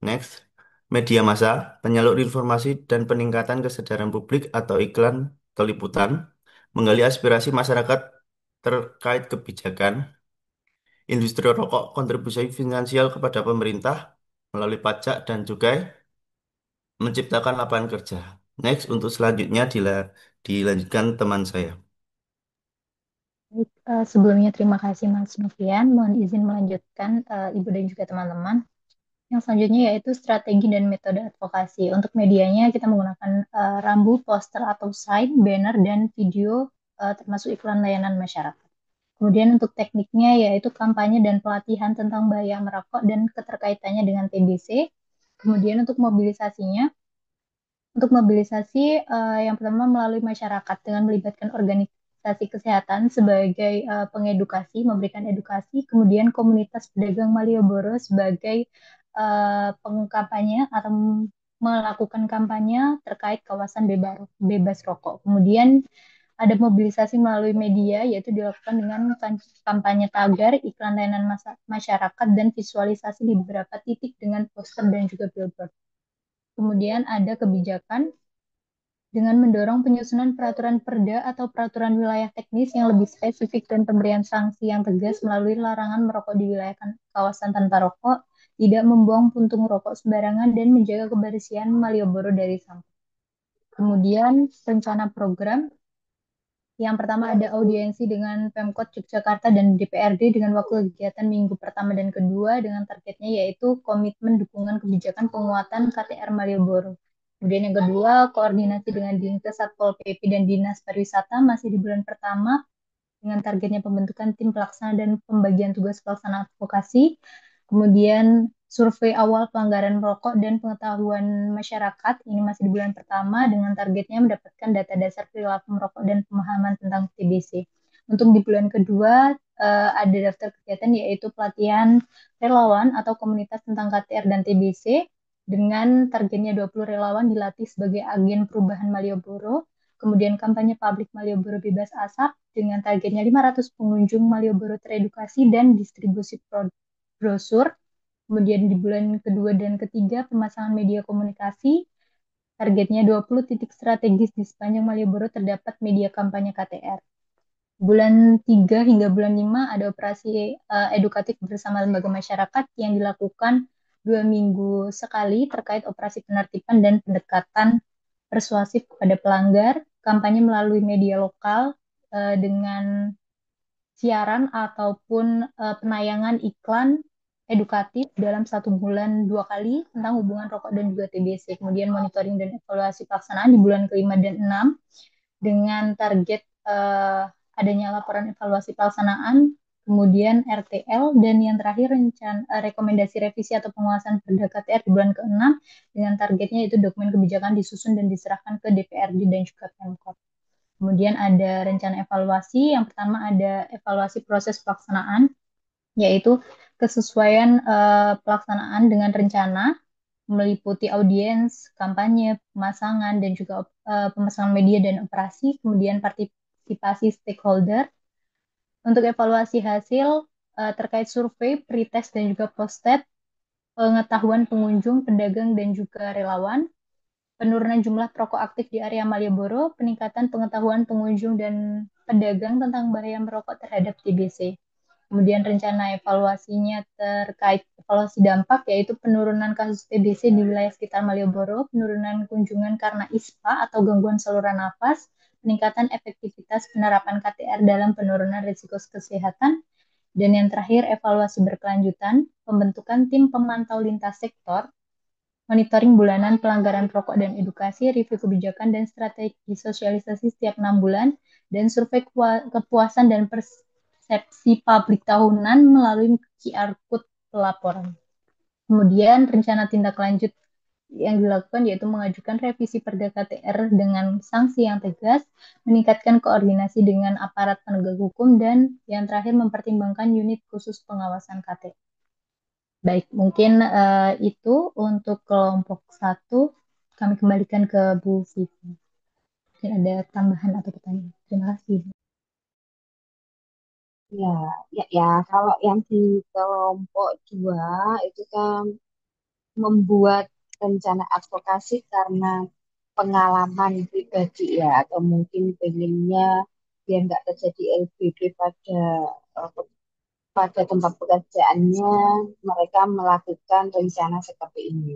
[SPEAKER 6] Next, media massa, penyalur informasi dan peningkatan kesadaran publik atau iklan atau liputan, menggali aspirasi masyarakat terkait kebijakan, industri rokok kontribusi finansial kepada pemerintah melalui pajak dan cukai, menciptakan lapangan kerja. Next, untuk selanjutnya dilanjutkan teman saya.
[SPEAKER 7] Baik, sebelumnya terima kasih Mas Novian. Mohon izin melanjutkan Ibu dan juga teman-teman. Yang selanjutnya yaitu strategi dan metode advokasi. Untuk medianya kita menggunakan rambu, poster atau sign, banner, dan video termasuk iklan layanan masyarakat. Kemudian untuk tekniknya yaitu kampanye dan pelatihan tentang bahaya merokok dan keterkaitannya dengan TBC. Kemudian untuk mobilisasinya, untuk mobilisasi yang pertama melalui masyarakat dengan melibatkan organisasi kesehatan sebagai pengedukasi, memberikan edukasi, kemudian komunitas pedagang Malioboro sebagai pengkampanye atau melakukan kampanye terkait kawasan bebas rokok. Kemudian ada mobilisasi melalui media, yaitu dilakukan dengan kampanye tagar, iklan layanan masyarakat, dan visualisasi di beberapa titik dengan poster dan juga billboard. Kemudian ada kebijakan dengan mendorong penyusunan peraturan perda atau peraturan wilayah teknis yang lebih spesifik dan pemberian sanksi yang tegas melalui larangan merokok di wilayah kawasan tanpa rokok, tidak membuang puntung rokok sembarangan, dan menjaga kebersihan Malioboro dari sampah. Kemudian rencana program. Yang pertama ada audiensi dengan Pemkot Yogyakarta dan DPRD dengan waktu kegiatan minggu pertama dan kedua dengan targetnya yaitu komitmen dukungan kebijakan penguatan KTR Malioboro. Kemudian yang kedua, koordinasi dengan Dinkes, Satpol PP, dan Dinas Pariwisata masih di bulan pertama dengan targetnya pembentukan tim pelaksana dan pembagian tugas pelaksana advokasi. Kemudian survei awal pelanggaran merokok dan pengetahuan masyarakat ini masih di bulan pertama dengan targetnya mendapatkan data dasar perilaku merokok dan pemahaman tentang TBC. Untuk di bulan kedua ada daftar kegiatan yaitu pelatihan relawan atau komunitas tentang KTR dan TBC dengan targetnya 20 relawan dilatih sebagai agen perubahan Malioboro. kemudian kampanye publik Malioboro bebas asap dengan targetnya 500 pengunjung Malioboro teredukasi dan distribusi brosur. Kemudian di bulan kedua dan ketiga pemasangan media komunikasi, targetnya 20 titik strategis di sepanjang Malioboro terdapat media kampanye KTR. Bulan 3 hingga bulan 5 ada operasi edukatif bersama lembaga masyarakat yang dilakukan 2 minggu sekali terkait operasi penertiban dan pendekatan persuasif kepada pelanggar, kampanye melalui media lokal dengan siaran ataupun penayangan iklan edukatif dalam 1 bulan 2 kali tentang hubungan rokok dan juga TBC. Kemudian monitoring dan evaluasi pelaksanaan di bulan kelima dan 6 dengan target adanya laporan evaluasi pelaksanaan, kemudian RTL, dan yang terakhir rekomendasi revisi atau penguasaan Perda KTR di bulan ke-6 dengan targetnya itu dokumen kebijakan disusun dan diserahkan ke DPRD dan juga Pemkot. Kemudian ada rencana evaluasi. Yang pertama ada evaluasi proses pelaksanaan, yaitu kesesuaian pelaksanaan dengan rencana, meliputi audiens, kampanye, pemasangan, dan juga pemasangan media dan operasi, kemudian partisipasi stakeholder. Untuk evaluasi hasil terkait survei, pretest, dan juga post-test, pengetahuan pengunjung, pedagang, dan juga relawan, penurunan jumlah perokok aktif di area Malioboro, peningkatan pengetahuan pengunjung dan pedagang tentang bahaya merokok terhadap TBC. Kemudian rencana evaluasinya terkait evaluasi dampak, yaitu penurunan kasus TBC di wilayah sekitar Malioboro, penurunan kunjungan karena ISPA atau gangguan saluran nafas, peningkatan efektivitas penerapan KTR dalam penurunan risiko kesehatan, dan yang terakhir evaluasi berkelanjutan, pembentukan tim pemantau lintas sektor, monitoring bulanan pelanggaran rokok dan edukasi, review kebijakan dan strategi sosialisasi setiap 6 bulan, dan survei kepuasan dan persepsi publik tahunan melalui QR Code pelaporan. Kemudian rencana tindak lanjut yang dilakukan yaitu mengajukan revisi Perda KTR dengan sanksi yang tegas, meningkatkan koordinasi dengan aparat penegak hukum, dan yang terakhir mempertimbangkan unit khusus pengawasan KTR. Baik, mungkin itu untuk kelompok 1. Kami kembalikan ke Bu Vivi. Mungkin ada tambahan atau pertanyaan. Terima kasih.
[SPEAKER 2] Ya, ya, kalau yang di kelompok 2 itu kan membuat rencana advokasi karena pengalaman pribadi ya, atau mungkin pengennya biar nggak terjadi LBB pada tempat pekerjaannya, mereka melakukan rencana seperti ini.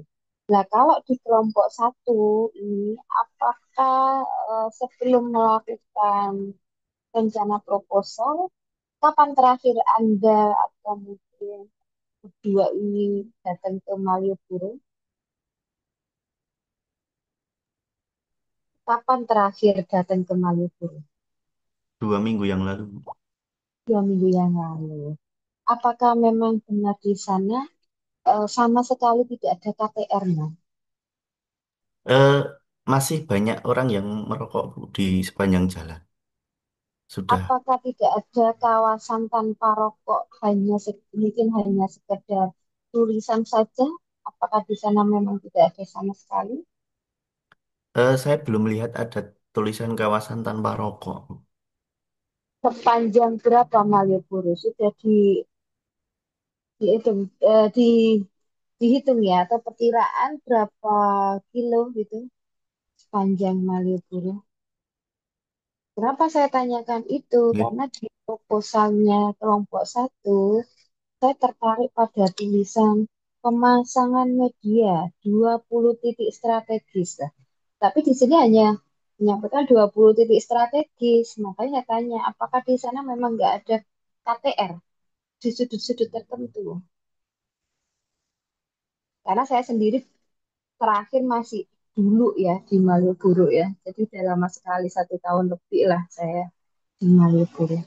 [SPEAKER 2] Nah, kalau di kelompok 1 ini, apakah sebelum melakukan rencana proposal, kapan terakhir Anda atau mungkin berdua ini datang ke Malioboro? Kapan terakhir datang ke Malioboro?
[SPEAKER 6] 2 minggu yang lalu.
[SPEAKER 2] 2 minggu yang lalu. Apakah memang benar di sana sama sekali tidak ada KTR-nya?
[SPEAKER 6] Eh, Masih banyak orang yang merokok, Bu, di sepanjang jalan. Sudah.
[SPEAKER 2] Apakah tidak ada kawasan tanpa rokok, mungkin hanya sekedar tulisan saja? Apakah di sana memang tidak ada sama sekali?
[SPEAKER 6] Saya belum melihat ada tulisan kawasan tanpa rokok, Bu.
[SPEAKER 2] Sepanjang berapa Malioboro? Sudah dihitung, dihitung ya, atau perkiraan berapa kilo gitu sepanjang Malioboro? Kenapa saya tanyakan itu?
[SPEAKER 6] Nggih.
[SPEAKER 2] Karena di proposalnya kelompok 1, saya tertarik pada tulisan pemasangan media 20 titik strategis. Lah. Tapi di sini hanya menyampaikan 20 titik strategis. Makanya tanya, apakah di sana memang nggak ada KTR di sudut-sudut tertentu? Karena saya sendiri terakhir masih dulu ya di Malioboro ya. Jadi udah lama sekali, 1 tahun lebih lah saya di Malioboro.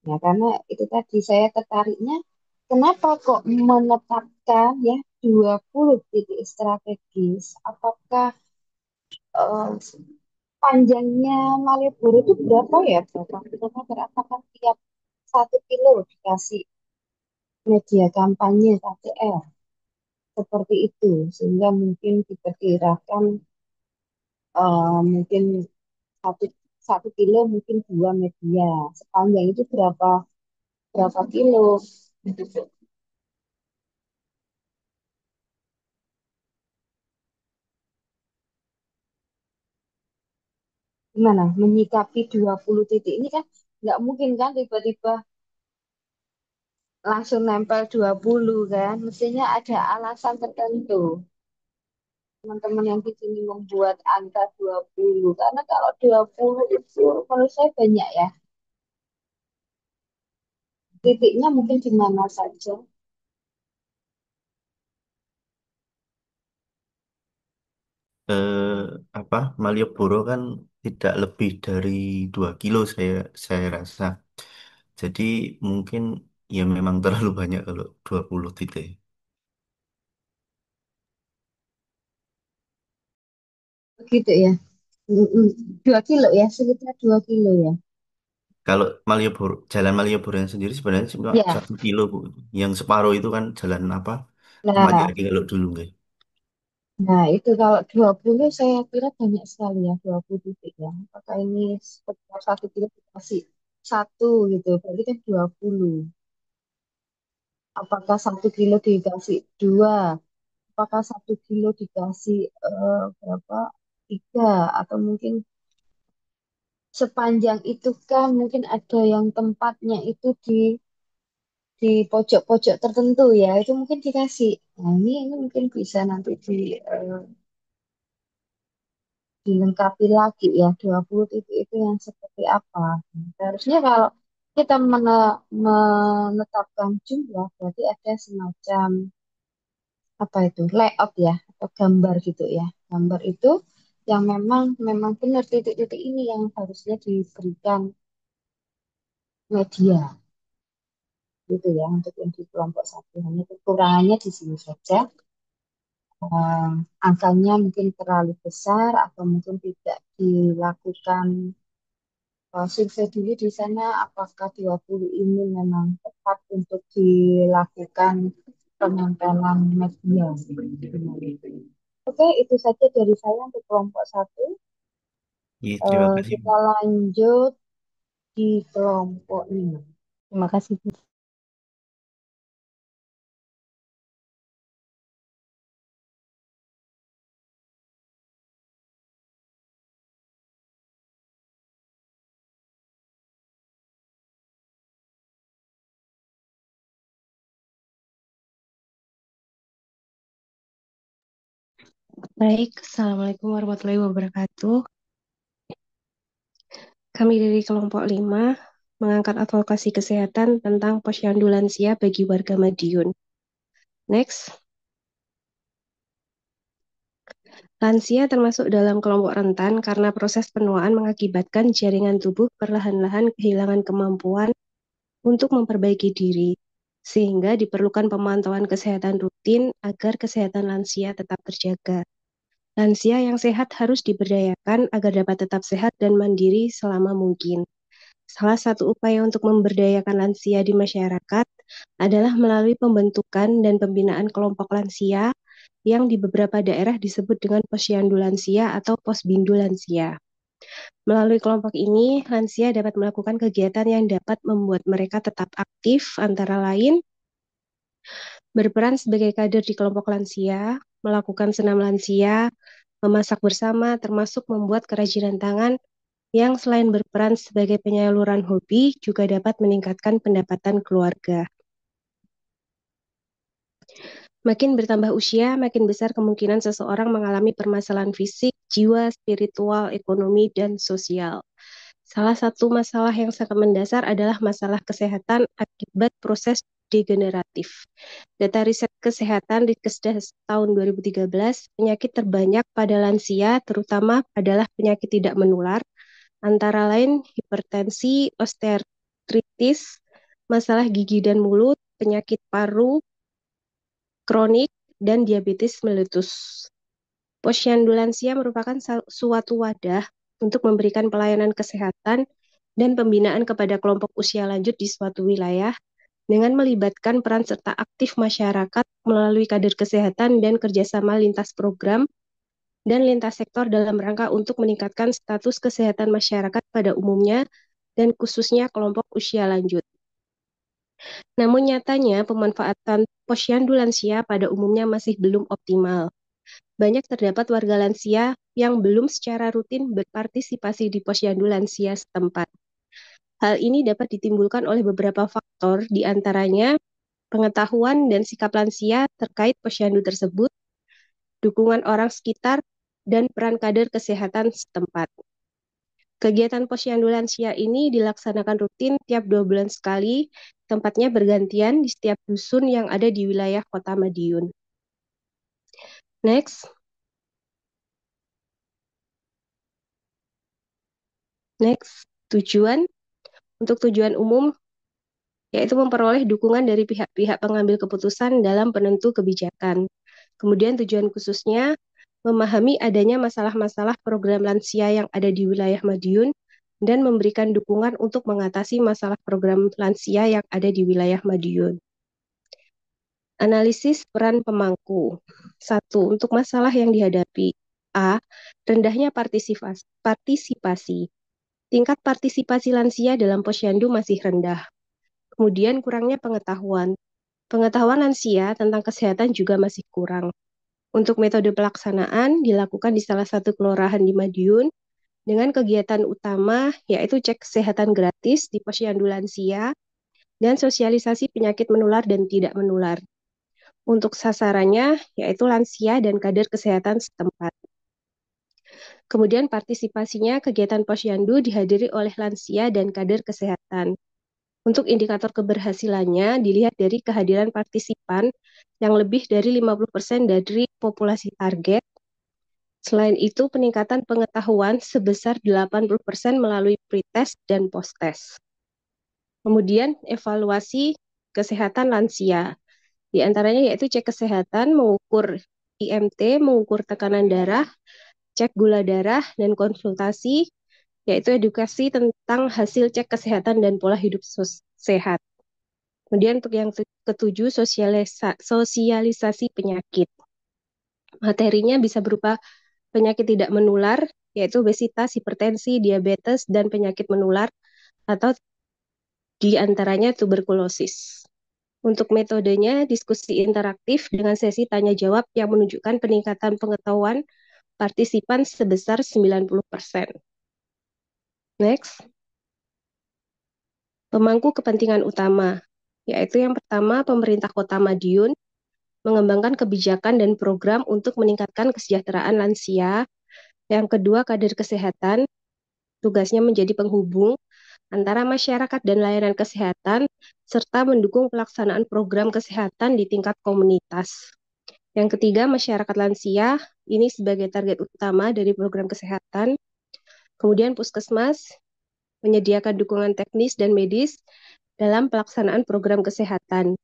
[SPEAKER 2] Ya, karena itu tadi saya tertariknya, kenapa kok menetapkan ya 20 titik strategis? Apakah eh, panjangnya Malioboro itu berapa ya? Berapa kilometer? Apakah tiap 1 kilo dikasih media kampanye KTR? seperti itu sehingga mungkin diperkirakan mungkin satu satu kilo mungkin 2 media sepanjang itu berapa berapa kilo gitu. Gimana menyikapi 20 titik ini kan nggak mungkin kan tiba-tiba langsung nempel 20 kan mestinya ada alasan tertentu teman-teman yang di sini membuat angka 20 karena kalau 20 itu menurut saya banyak ya titiknya mungkin di mana saja.
[SPEAKER 6] eh, apa Malioboro kan tidak lebih dari 2 kilo saya rasa. Jadi mungkin ya memang terlalu banyak kalau 20 titik.
[SPEAKER 2] Begitu ya. Mm-mm. 2 kilo ya, sekitar 2 kilo ya.
[SPEAKER 6] Kalau Jalan Malioboro yang sendiri sebenarnya cuma
[SPEAKER 2] Ya,
[SPEAKER 6] 1 kilo, Bu. Yang separuh itu kan jalan apa? Ahmad
[SPEAKER 2] nah,
[SPEAKER 6] Yani kalau dulu nggak.
[SPEAKER 2] nah itu kalau 20 saya kira banyak sekali ya, 20 titik ya. Apakah ini sekitar 1 kilo dikasih satu gitu, berarti kan 20. Apakah 1 kilo dikasih dua? Apakah 1 kilo dikasih berapa? Tiga? Atau mungkin sepanjang itu kan mungkin ada yang tempatnya itu di pojok-pojok tertentu ya itu mungkin dikasih nah ini mungkin bisa nanti dilengkapi lagi ya 20 titik itu yang seperti apa. Harusnya kalau kita menetapkan jumlah berarti ada semacam apa itu layout ya atau gambar gitu ya gambar itu yang memang memang benar titik-titik ini yang harusnya diberikan media gitu ya untuk yang di kelompok satu hanya kekurangannya di sini saja. eh, Angkanya mungkin terlalu besar atau mungkin tidak dilakukan survei dulu di sana apakah 20 ini memang tepat untuk dilakukan penempelan media. Oke, itu saja dari saya untuk kelompok satu.
[SPEAKER 6] Iya, terima kasih, Bu.
[SPEAKER 2] Kita lanjut di kelompok 5.
[SPEAKER 7] Terima kasih, Bu.
[SPEAKER 8] Baik, Assalamualaikum warahmatullahi wabarakatuh. Kami dari kelompok 5 mengangkat advokasi kesehatan tentang posyandu lansia bagi warga Madiun. Next, lansia termasuk dalam kelompok rentan karena proses penuaan mengakibatkan jaringan tubuh perlahan-lahan kehilangan kemampuan untuk memperbaiki diri, sehingga diperlukan pemantauan kesehatan rutin agar kesehatan lansia tetap terjaga. Lansia yang sehat harus diberdayakan agar dapat tetap sehat dan mandiri selama mungkin. Salah satu upaya untuk memberdayakan lansia di masyarakat adalah melalui pembentukan dan pembinaan kelompok lansia yang di beberapa daerah disebut dengan posyandu lansia atau posbindu lansia. Melalui kelompok ini, lansia dapat melakukan kegiatan yang dapat membuat mereka tetap aktif, antara lain berperan sebagai kader di kelompok lansia, melakukan senam lansia, memasak bersama, termasuk membuat kerajinan tangan yang selain berperan sebagai penyaluran hobi, juga dapat meningkatkan pendapatan keluarga. Makin bertambah usia, makin besar kemungkinan seseorang mengalami permasalahan fisik, jiwa, spiritual, ekonomi, dan sosial. Salah satu masalah yang sangat mendasar adalah masalah kesehatan akibat proses degeneratif. Data riset kesehatan Ritkesdas tahun 2013, penyakit terbanyak pada lansia terutama adalah penyakit tidak menular, antara lain hipertensi, osteoartritis, masalah gigi dan mulut, penyakit paru kronik, dan diabetes mellitus. Posyandu lansia merupakan suatu wadah untuk memberikan pelayanan kesehatan dan pembinaan kepada kelompok usia lanjut di suatu wilayah, dengan melibatkan peran serta aktif masyarakat melalui kader kesehatan dan kerjasama lintas program dan lintas sektor dalam rangka untuk meningkatkan status kesehatan masyarakat pada umumnya dan khususnya kelompok usia lanjut. Namun nyatanya pemanfaatan posyandu lansia pada umumnya masih belum optimal. Banyak terdapat warga lansia yang belum secara rutin berpartisipasi di posyandu lansia setempat. Hal ini dapat ditimbulkan oleh beberapa faktor, di antaranya pengetahuan dan sikap lansia terkait posyandu tersebut, dukungan orang sekitar, dan peran kader kesehatan setempat. Kegiatan posyandu lansia ini dilaksanakan rutin tiap 2 bulan sekali, tempatnya bergantian di setiap dusun yang ada di wilayah Kota Madiun. Next. Tujuan. Untuk tujuan umum, yaitu memperoleh dukungan dari pihak-pihak pengambil keputusan dalam penentu kebijakan. Kemudian tujuan khususnya, memahami adanya masalah-masalah program lansia yang ada di wilayah Madiun dan memberikan dukungan untuk mengatasi masalah program lansia yang ada di wilayah Madiun. Analisis peran pemangku. 1. Untuk masalah yang dihadapi. A. Rendahnya partisipasi. Tingkat partisipasi lansia dalam posyandu masih rendah. Kemudian kurangnya pengetahuan. Pengetahuan lansia tentang kesehatan juga masih kurang. Untuk metode pelaksanaan dilakukan di salah satu kelurahan di Madiun dengan kegiatan utama yaitu cek kesehatan gratis di posyandu lansia dan sosialisasi penyakit menular dan tidak menular. Untuk sasarannya yaitu lansia dan kader kesehatan setempat. Kemudian partisipasinya kegiatan posyandu dihadiri oleh lansia dan kader kesehatan. Untuk indikator keberhasilannya dilihat dari kehadiran partisipan yang lebih dari 50% dari populasi target. Selain itu, peningkatan pengetahuan sebesar 80% melalui pretest dan posttest. Kemudian evaluasi kesehatan lansia. Di antaranya yaitu cek kesehatan, mengukur IMT, mengukur tekanan darah, cek gula darah, dan konsultasi, yaitu edukasi tentang hasil cek kesehatan dan pola hidup sehat. Kemudian untuk yang ketujuh, sosialisasi penyakit. Materinya bisa berupa penyakit tidak menular, yaitu obesitas, hipertensi, diabetes, dan penyakit menular, atau di antaranya tuberkulosis. Untuk metodenya, diskusi interaktif dengan sesi tanya-jawab yang menunjukkan peningkatan pengetahuan partisipan sebesar 90%. Next. Pemangku kepentingan utama, yaitu yang pertama pemerintah Kota Madiun mengembangkan kebijakan dan program untuk meningkatkan kesejahteraan lansia. Yang kedua, kader kesehatan, tugasnya menjadi penghubung antara masyarakat dan layanan kesehatan, serta mendukung pelaksanaan program kesehatan di tingkat komunitas. Yang ketiga, masyarakat lansia, ini sebagai target utama dari program kesehatan. Kemudian puskesmas, menyediakan dukungan teknis dan medis dalam pelaksanaan program kesehatan.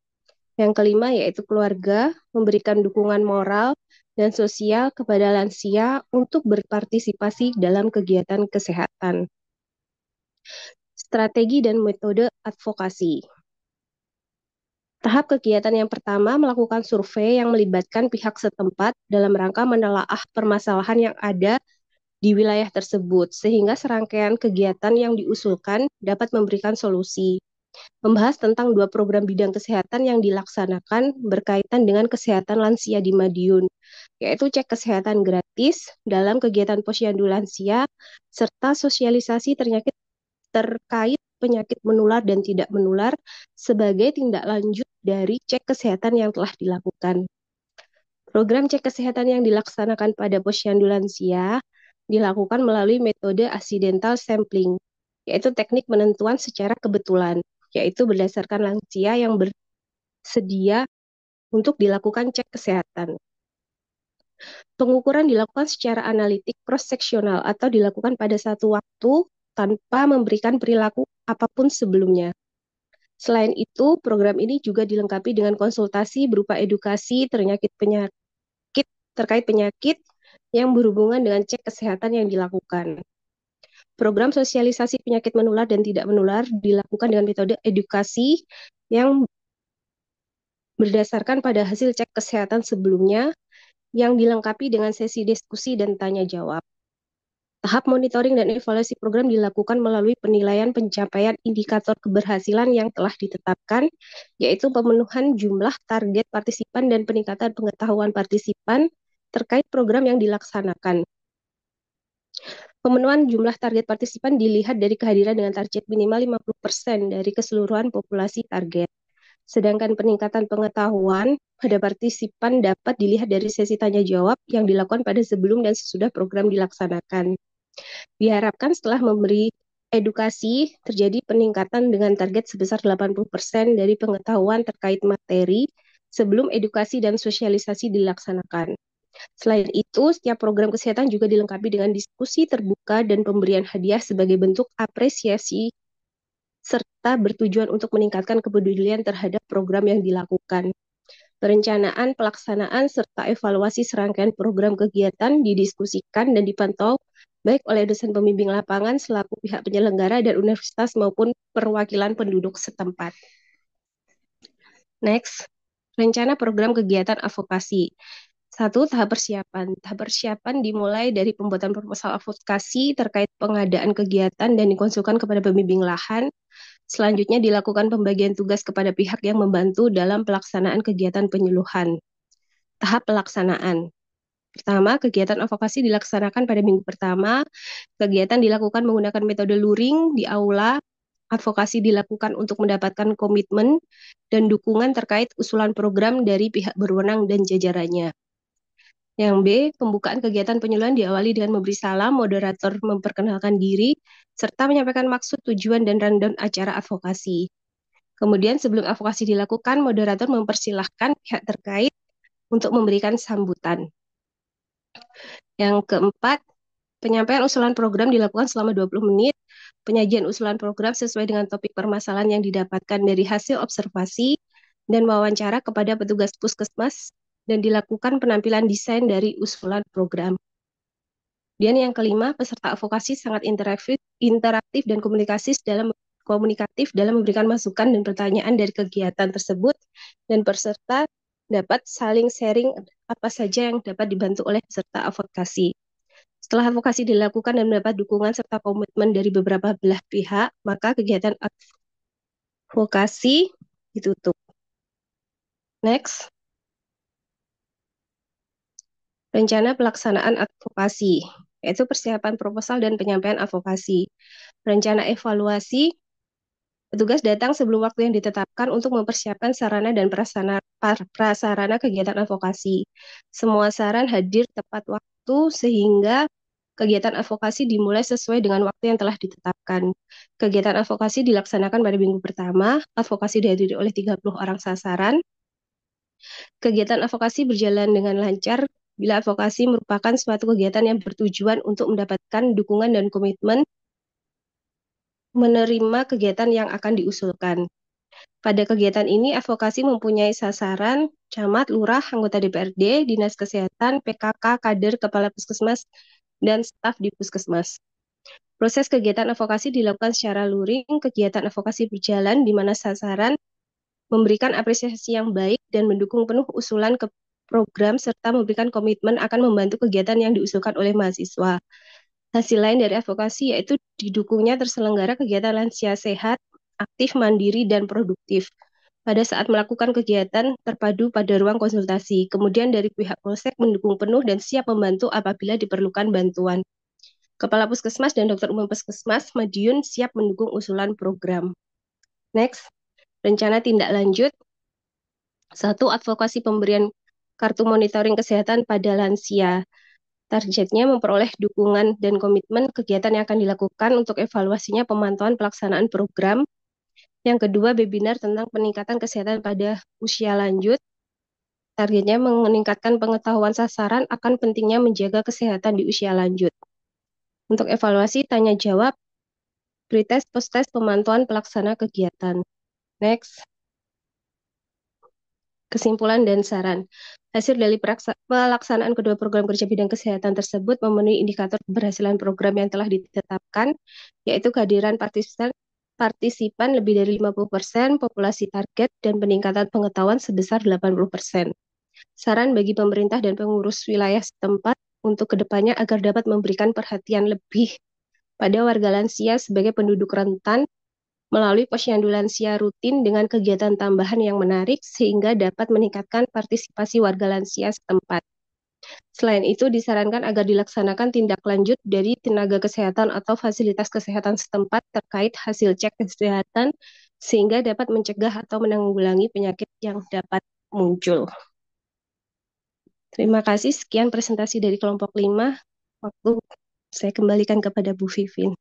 [SPEAKER 8] Yang kelima, yaitu keluarga, memberikan dukungan moral dan sosial kepada lansia untuk berpartisipasi dalam kegiatan kesehatan. Strategi dan metode advokasi. Tahap kegiatan yang pertama melakukan survei yang melibatkan pihak setempat dalam rangka menelaah permasalahan yang ada di wilayah tersebut, sehingga serangkaian kegiatan yang diusulkan dapat memberikan solusi. Membahas tentang 2 program bidang kesehatan yang dilaksanakan berkaitan dengan kesehatan lansia di Madiun, yaitu cek kesehatan gratis dalam kegiatan posyandu lansia, serta sosialisasi terkait penyakit menular dan tidak menular sebagai tindak lanjut dari cek kesehatan yang telah dilakukan. Program cek kesehatan yang dilaksanakan pada posyandu lansia dilakukan melalui metode accidental sampling, yaitu teknik penentuan secara kebetulan, yaitu berdasarkan lansia yang bersedia untuk dilakukan cek kesehatan. Pengukuran dilakukan secara analitik cross-seksional atau dilakukan pada satu waktu tanpa memberikan perilaku apapun sebelumnya. Selain itu, program ini juga dilengkapi dengan konsultasi berupa edukasi terkait penyakit yang berhubungan dengan cek kesehatan yang dilakukan. Program sosialisasi penyakit menular dan tidak menular dilakukan dengan metode edukasi yang berdasarkan pada hasil cek kesehatan sebelumnya yang dilengkapi dengan sesi diskusi dan tanya jawab. Tahap monitoring dan evaluasi program dilakukan melalui penilaian pencapaian indikator keberhasilan yang telah ditetapkan, yaitu pemenuhan jumlah target partisipan dan peningkatan pengetahuan partisipan terkait program yang dilaksanakan. Pemenuhan jumlah target partisipan dilihat dari kehadiran dengan target minimal 50% dari keseluruhan populasi target. Sedangkan peningkatan pengetahuan pada partisipan dapat dilihat dari sesi tanya jawab yang dilakukan pada sebelum dan sesudah program dilaksanakan. Diharapkan setelah memberi edukasi, terjadi peningkatan dengan target sebesar 80% dari pengetahuan terkait materi sebelum edukasi dan sosialisasi dilaksanakan. Selain itu, setiap program kesehatan juga dilengkapi dengan diskusi terbuka dan pemberian hadiah sebagai bentuk apresiasi serta bertujuan untuk meningkatkan kepedulian terhadap program yang dilakukan. Perencanaan, pelaksanaan, serta evaluasi serangkaian program kegiatan didiskusikan dan dipantau baik oleh dosen pembimbing lapangan selaku pihak penyelenggara dan universitas maupun perwakilan penduduk setempat. Next, rencana program kegiatan advokasi. 1. Tahap persiapan. Tahap persiapan dimulai dari pembuatan proposal advokasi terkait pengadaan kegiatan dan dikonsulkan kepada pembimbing lahan. Selanjutnya dilakukan pembagian tugas kepada pihak yang membantu dalam pelaksanaan kegiatan penyuluhan. Tahap pelaksanaan. Pertama, kegiatan advokasi dilaksanakan pada minggu pertama. Kegiatan dilakukan menggunakan metode luring di aula. Advokasi dilakukan untuk mendapatkan komitmen dan dukungan terkait usulan program dari pihak berwenang dan jajarannya. Yang B, pembukaan kegiatan penyuluhan diawali dengan memberi salam, moderator memperkenalkan diri, serta menyampaikan maksud, tujuan, dan rundown acara advokasi. Kemudian sebelum advokasi dilakukan, moderator mempersilahkan pihak terkait untuk memberikan sambutan. Yang keempat, penyampaian usulan program dilakukan selama 20 menit. Penyajian usulan program sesuai dengan topik permasalahan yang didapatkan dari hasil observasi dan wawancara kepada petugas puskesmas dan dilakukan penampilan desain dari usulan program. Dan yang kelima, peserta advokasi sangat interaktif dan komunikatif dalam memberikan masukan dan pertanyaan dari kegiatan tersebut, dan peserta dapat saling sharing apa saja yang dapat dibantu oleh peserta advokasi. Setelah advokasi dilakukan dan mendapat dukungan serta komitmen dari beberapa belah pihak, maka kegiatan advokasi ditutup. Next. Rencana pelaksanaan advokasi, yaitu persiapan proposal dan penyampaian advokasi. Rencana evaluasi, petugas datang sebelum waktu yang ditetapkan untuk mempersiapkan sarana dan prasarana kegiatan advokasi. Semua saran hadir tepat waktu sehingga kegiatan advokasi dimulai sesuai dengan waktu yang telah ditetapkan. Kegiatan advokasi dilaksanakan pada minggu pertama, advokasi dihadiri oleh 30 orang sasaran. Kegiatan advokasi berjalan dengan lancar bila advokasi merupakan suatu kegiatan yang bertujuan untuk mendapatkan dukungan dan komitmen menerima kegiatan yang akan diusulkan. Pada kegiatan ini, advokasi mempunyai sasaran camat, lurah, anggota DPRD, dinas kesehatan, PKK, kader, kepala puskesmas, dan staf di puskesmas. Proses kegiatan advokasi dilakukan secara luring, kegiatan advokasi berjalan di mana sasaran memberikan apresiasi yang baik dan mendukung penuh usulan ke program serta memberikan komitmen akan membantu kegiatan yang diusulkan oleh mahasiswa. Hasil lain dari advokasi yaitu didukungnya terselenggara kegiatan lansia sehat, aktif, mandiri, dan produktif pada saat melakukan kegiatan terpadu pada ruang konsultasi. Kemudian dari pihak Polsek mendukung penuh dan siap membantu apabila diperlukan bantuan. Kepala Puskesmas dan Dokter Umum Puskesmas Madiun siap mendukung usulan program. Next, rencana tindak lanjut. 1. Advokasi pemberian kartu monitoring kesehatan pada lansia. Targetnya memperoleh dukungan dan komitmen kegiatan yang akan dilakukan untuk evaluasinya pemantauan pelaksanaan program. Yang kedua, webinar tentang peningkatan kesehatan pada usia lanjut. Targetnya meningkatkan pengetahuan sasaran akan pentingnya menjaga kesehatan di usia lanjut. Untuk evaluasi, tanya jawab, pretest, post-test, pemantauan pelaksana kegiatan. Next. Kesimpulan dan saran. Hasil dari pelaksanaan kedua program kerja bidang kesehatan tersebut memenuhi indikator keberhasilan program yang telah ditetapkan, yaitu kehadiran partisipan partisipan lebih dari 50%, populasi target, dan peningkatan pengetahuan sebesar 80%. Saran bagi pemerintah dan pengurus wilayah setempat untuk kedepannya agar dapat memberikan perhatian lebih pada warga lansia sebagai penduduk rentan melalui posyandu lansia rutin dengan kegiatan tambahan yang menarik sehingga dapat meningkatkan partisipasi warga lansia setempat. Selain itu, disarankan agar dilaksanakan tindak lanjut dari tenaga kesehatan atau fasilitas kesehatan setempat terkait hasil cek kesehatan sehingga dapat mencegah atau menanggulangi penyakit yang dapat muncul. Terima kasih. Sekian presentasi dari kelompok 5. Waktu saya kembalikan kepada Bu Vivin.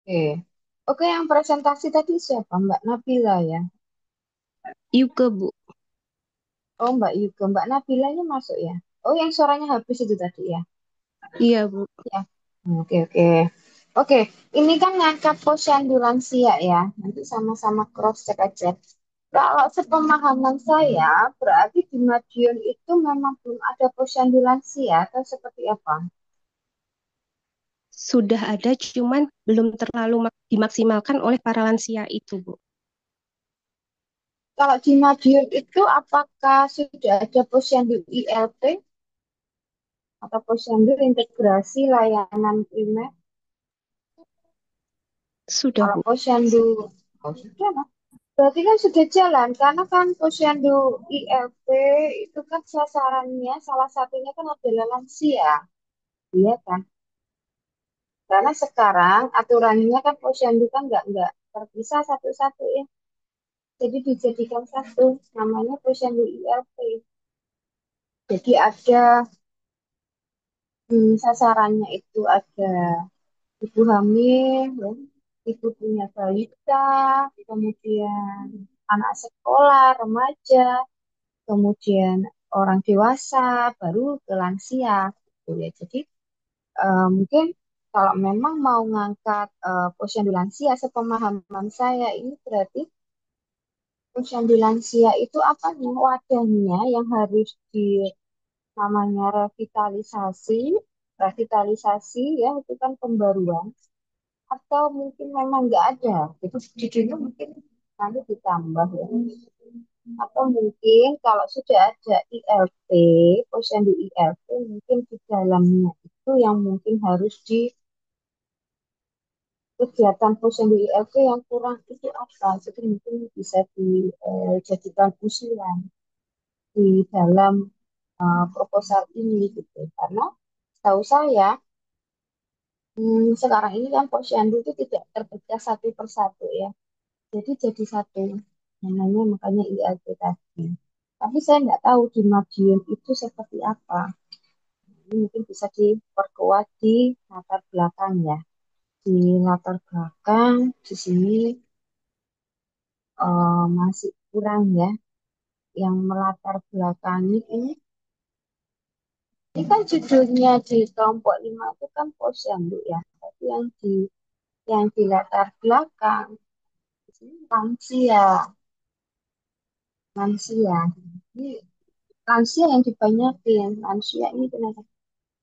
[SPEAKER 2] Oke. Oke, yang presentasi tadi siapa? Mbak Nabila ya?
[SPEAKER 8] Yuke, Bu.
[SPEAKER 2] Oh, Mbak Yuga. Mbak Nabilanya masuk ya? Oh, yang suaranya habis itu tadi ya?
[SPEAKER 8] Iya, Bu.
[SPEAKER 2] Ya. Oke, oke. Oke, ini kan ngangkat posyandu lansia ya. Nanti sama-sama cross check aja. Kalau sepemahaman saya, berarti di Madiun itu memang belum ada posyandu lansia atau seperti apa?
[SPEAKER 8] Sudah ada, cuman belum terlalu dimaksimalkan oleh para lansia itu, Bu.
[SPEAKER 2] Kalau di Madiun itu apakah sudah ada posyandu ILP atau posyandu integrasi layanan primer?
[SPEAKER 8] Sudah,
[SPEAKER 2] Kalau
[SPEAKER 8] Bu.
[SPEAKER 2] posyandu, oh sudah, Mas. Berarti kan sudah jalan, karena kan posyandu ILP itu kan sasarannya, salah satunya kan adalah lansia, iya kan? Karena sekarang aturannya kan posyandu kan nggak terpisah satu-satu ya. Jadi dijadikan satu, namanya posyandu ILP. Jadi ada sasarannya itu ada ibu hamil, ya, ibu punya balita, kemudian anak sekolah, remaja, kemudian orang dewasa, baru ke lansia, gitu ya. Jadi mungkin kalau memang mau ngangkat posyandu lansia, sepemahaman saya ini berarti posyandu lansia itu apa nih wadahnya yang harus di namanya revitalisasi, revitalisasi ya itu kan pembaruan atau mungkin memang nggak ada, itu judulnya mungkin nanti ditambah ya. Atau mungkin kalau sudah ada ILP, posyandu ILP, mungkin di dalamnya itu yang mungkin harus di kegiatan posyandu ILP yang kurang itu apa? Jadi mungkin bisa dijadikan usulan di dalam proposal ini gitu. Karena tahu saya sekarang ini kan posyandu itu tidak terpecah satu persatu ya. Jadi satu namanya makanya ILP tadi. Tapi saya nggak tahu di Madiun itu seperti apa. Ini mungkin bisa diperkuat di latar belakang ya. Di latar belakang di sini masih kurang ya. Yang melatar belakangi ini kan judulnya di kelompok 5 itu kan posyandu ya. Tapi yang di latar belakang di sini lansia, lansia. Ini lansia yang dibanyakin, lansia ini kenapa?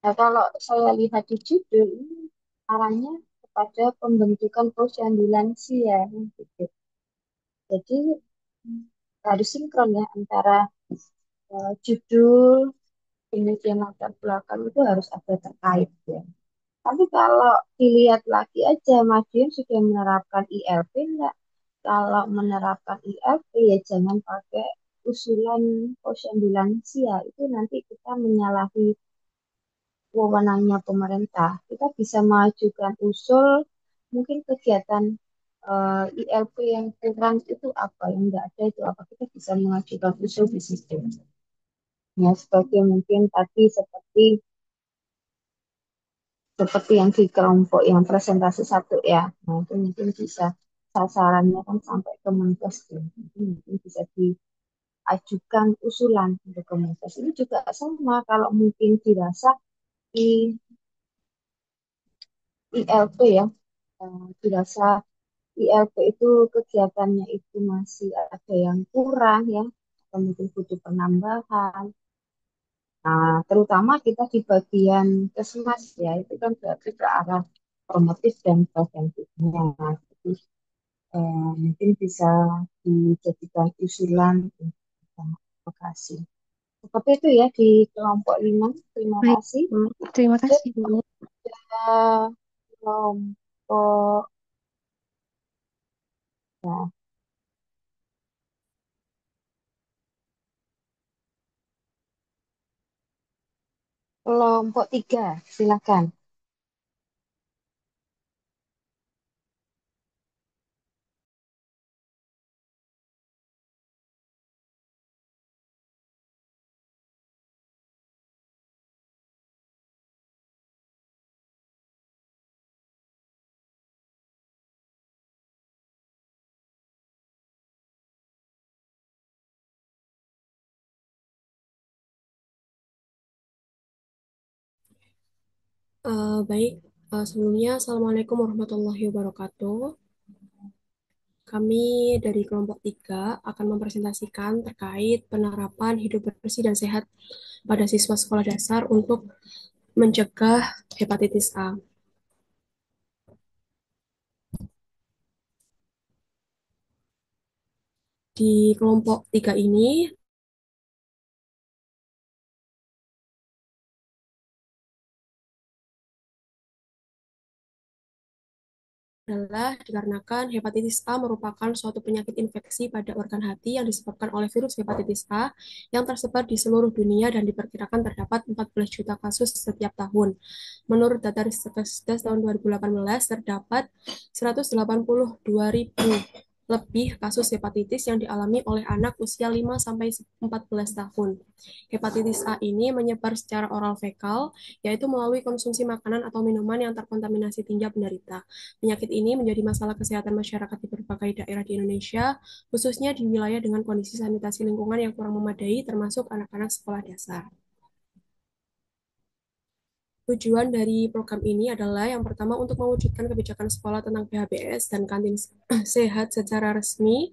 [SPEAKER 2] Nah, kalau saya lihat di judul ini arahnya kepada pembentukan posyandu lansia gitu. Jadi harus sinkron ya antara judul kemudian latar belakang itu harus ada terkait ya. Tapi kalau dilihat lagi aja Madiun sudah menerapkan ILP enggak? Kalau menerapkan ILP ya jangan pakai usulan posyandu lansia itu nanti kita menyalahi wewenangnya pemerintah. Kita bisa mengajukan usul mungkin kegiatan ILP yang kurang itu apa, yang enggak ada itu apa. Kita bisa mengajukan usul di situ. Ya, sebagai mungkin tadi seperti yang di kelompok yang presentasi satu ya. Nah, itu mungkin bisa sasarannya kan sampai ke Menkes tuh. Itu mungkin bisa diajukan usulan untuk ke Menkes. Ini juga sama kalau mungkin dirasa di ILP ya, dirasa ILP itu kegiatannya itu masih ada yang kurang ya, atau mungkin butuh penambahan. Nah, terutama kita di bagian kesmas ya, itu kan berarti ke arah promotif dan preventifnya. Jadi, mungkin bisa dijadikan usulan untuk advokasi. Seperti itu ya di kelompok 5. Terima
[SPEAKER 8] Baik,
[SPEAKER 2] kasih.
[SPEAKER 8] terima
[SPEAKER 2] Terus
[SPEAKER 8] kasih, Bu.
[SPEAKER 2] pada kelompok ya, kelompok 3, silakan.
[SPEAKER 9] Baik, sebelumnya Assalamualaikum warahmatullahi wabarakatuh. Kami dari kelompok 3 akan mempresentasikan terkait penerapan hidup bersih dan sehat pada siswa sekolah dasar untuk mencegah hepatitis A. Di kelompok 3 ini adalah dikarenakan hepatitis A merupakan suatu penyakit infeksi pada organ hati yang disebabkan oleh virus hepatitis A yang tersebar di seluruh dunia dan diperkirakan terdapat 14 juta kasus setiap tahun. Menurut data Riskes tahun 2018, terdapat 182.000 lebih kasus hepatitis yang dialami oleh anak usia 5-14 tahun. Hepatitis A ini menyebar secara oral fekal, yaitu melalui konsumsi makanan atau minuman yang terkontaminasi tinja penderita. Penyakit ini menjadi masalah kesehatan masyarakat di berbagai daerah di Indonesia, khususnya di wilayah dengan kondisi sanitasi lingkungan yang kurang memadai, termasuk anak-anak sekolah dasar. Tujuan dari program ini adalah yang pertama untuk mewujudkan kebijakan sekolah tentang PHBS dan kantin sehat secara resmi,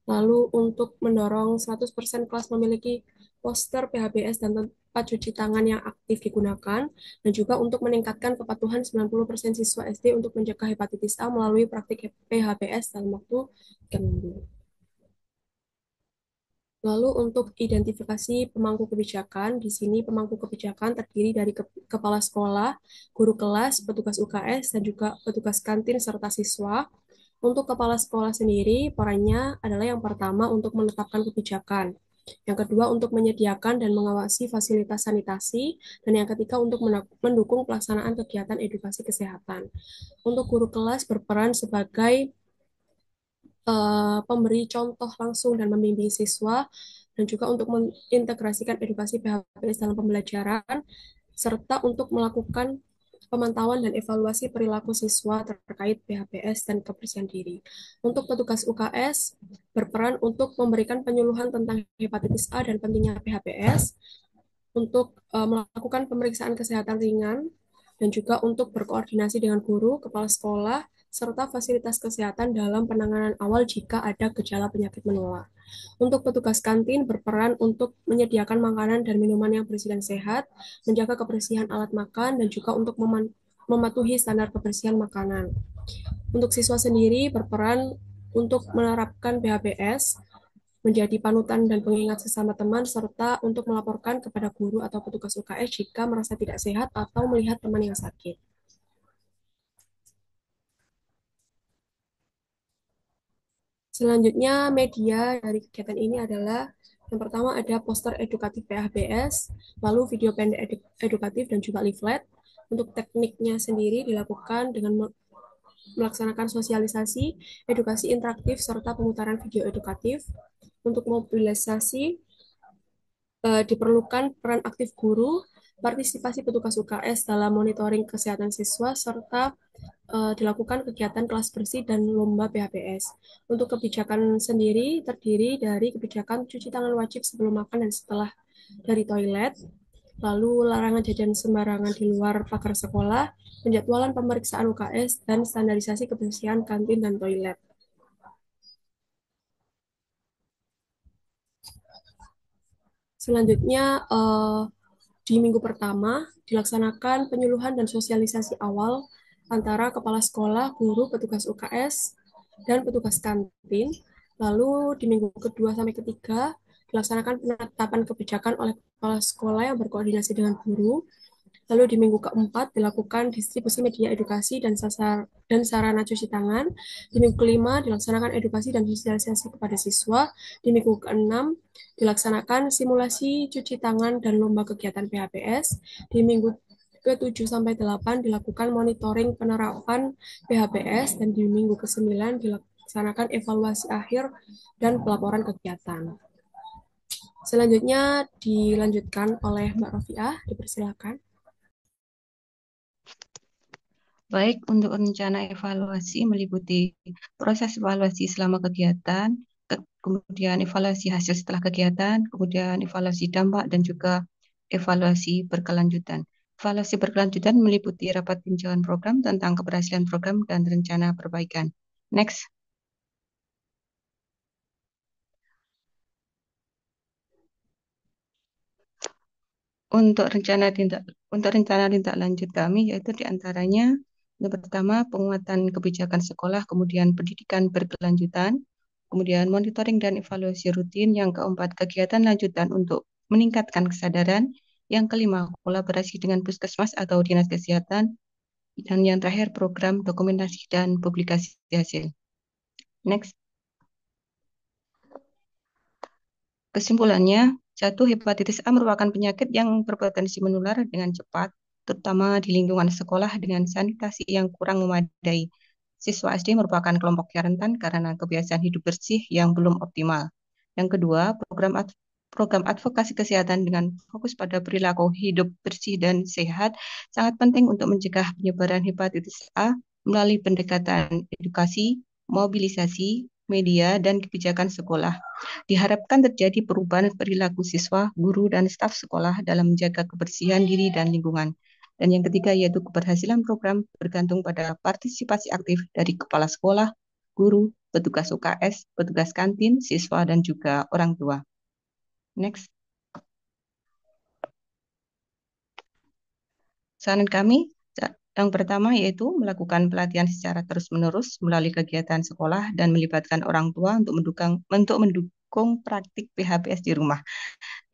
[SPEAKER 9] lalu untuk mendorong 100% kelas memiliki poster PHBS dan tempat cuci tangan yang aktif digunakan, dan juga untuk meningkatkan kepatuhan 90% siswa SD untuk mencegah hepatitis A melalui praktik PHBS dalam waktu 3 minggu. Lalu untuk identifikasi pemangku kebijakan, di sini pemangku kebijakan terdiri dari kepala sekolah, guru kelas, petugas UKS, dan juga petugas kantin serta siswa. Untuk kepala sekolah sendiri, perannya adalah yang pertama untuk menetapkan kebijakan, yang kedua untuk menyediakan dan mengawasi fasilitas sanitasi, dan yang ketiga untuk mendukung pelaksanaan kegiatan edukasi kesehatan. Untuk guru kelas berperan sebagai pemberi contoh langsung dan membimbing siswa, dan juga untuk mengintegrasikan edukasi PHBS dalam pembelajaran, serta untuk melakukan pemantauan dan evaluasi perilaku siswa terkait PHBS dan kebersihan diri. Untuk petugas UKS berperan untuk memberikan penyuluhan tentang hepatitis A dan pentingnya PHBS, untuk melakukan pemeriksaan kesehatan ringan, dan juga untuk berkoordinasi dengan guru, kepala sekolah, serta fasilitas kesehatan dalam penanganan awal jika ada gejala penyakit menular. Untuk petugas kantin berperan untuk menyediakan makanan dan minuman yang bersih dan sehat, menjaga kebersihan alat makan, dan juga untuk mematuhi standar kebersihan makanan. Untuk siswa sendiri berperan untuk menerapkan PHBS, menjadi panutan dan pengingat sesama teman, serta untuk melaporkan kepada guru atau petugas UKS jika merasa tidak sehat atau melihat teman yang sakit. Selanjutnya, media dari kegiatan ini adalah yang pertama ada poster edukatif PHBS, lalu video pendek edukatif dan juga leaflet. Untuk tekniknya sendiri dilakukan dengan melaksanakan sosialisasi, edukasi interaktif, serta pemutaran video edukatif. Untuk mobilisasi, diperlukan peran aktif guru, partisipasi petugas UKS dalam monitoring kesehatan siswa, serta dilakukan kegiatan kelas bersih dan lomba PHBS. Untuk kebijakan sendiri terdiri dari kebijakan cuci tangan wajib sebelum makan dan setelah dari toilet, lalu larangan jajan sembarangan di luar pagar sekolah, penjadwalan pemeriksaan UKS, dan standarisasi kebersihan kantin dan toilet. Selanjutnya, Di minggu pertama, dilaksanakan penyuluhan dan sosialisasi awal antara kepala sekolah, guru, petugas UKS, dan petugas kantin. Lalu di minggu kedua sampai ketiga, dilaksanakan penetapan kebijakan oleh kepala sekolah yang berkoordinasi dengan guru. Lalu di minggu keempat dilakukan distribusi media edukasi dan sarana cuci tangan. Di minggu kelima dilaksanakan edukasi dan sosialisasi kepada siswa. Di minggu keenam dilaksanakan simulasi cuci tangan dan lomba kegiatan PHBS. Di minggu ke-7 sampai 8 dilakukan monitoring penerapan PHBS dan di minggu ke-9 dilaksanakan evaluasi akhir dan pelaporan kegiatan. Selanjutnya dilanjutkan oleh Mbak Rofiah, dipersilakan.
[SPEAKER 10] Baik, untuk rencana evaluasi meliputi proses evaluasi selama kegiatan, kemudian evaluasi hasil setelah kegiatan, kemudian evaluasi dampak, dan juga evaluasi berkelanjutan. Evaluasi berkelanjutan meliputi rapat tinjauan program tentang keberhasilan program dan rencana perbaikan. Next. Untuk rencana tindak lanjut kami yaitu diantaranya yang pertama penguatan kebijakan sekolah, kemudian pendidikan berkelanjutan, kemudian monitoring dan evaluasi rutin, yang keempat kegiatan lanjutan untuk meningkatkan kesadaran, yang kelima kolaborasi dengan puskesmas atau dinas kesehatan, dan yang terakhir program dokumentasi dan publikasi hasil. Next. Kesimpulannya, 1. Hepatitis A merupakan penyakit yang berpotensi menular dengan cepat, terutama di lingkungan sekolah dengan sanitasi yang kurang memadai. Siswa SD merupakan kelompok yang rentan karena kebiasaan hidup bersih yang belum optimal. Yang kedua, program advokasi kesehatan dengan fokus pada perilaku hidup bersih dan sehat sangat penting untuk mencegah penyebaran hepatitis A melalui pendekatan edukasi, mobilisasi, media, dan kebijakan sekolah. Diharapkan terjadi perubahan perilaku siswa, guru, dan staf sekolah dalam menjaga kebersihan diri dan lingkungan. Dan yang ketiga yaitu keberhasilan program bergantung pada partisipasi aktif dari kepala sekolah, guru, petugas UKS, petugas kantin, siswa, dan juga orang tua. Next. Saran kami yang pertama yaitu melakukan pelatihan secara terus-menerus melalui kegiatan sekolah dan melibatkan orang tua untuk mendukung praktik PHBS di rumah.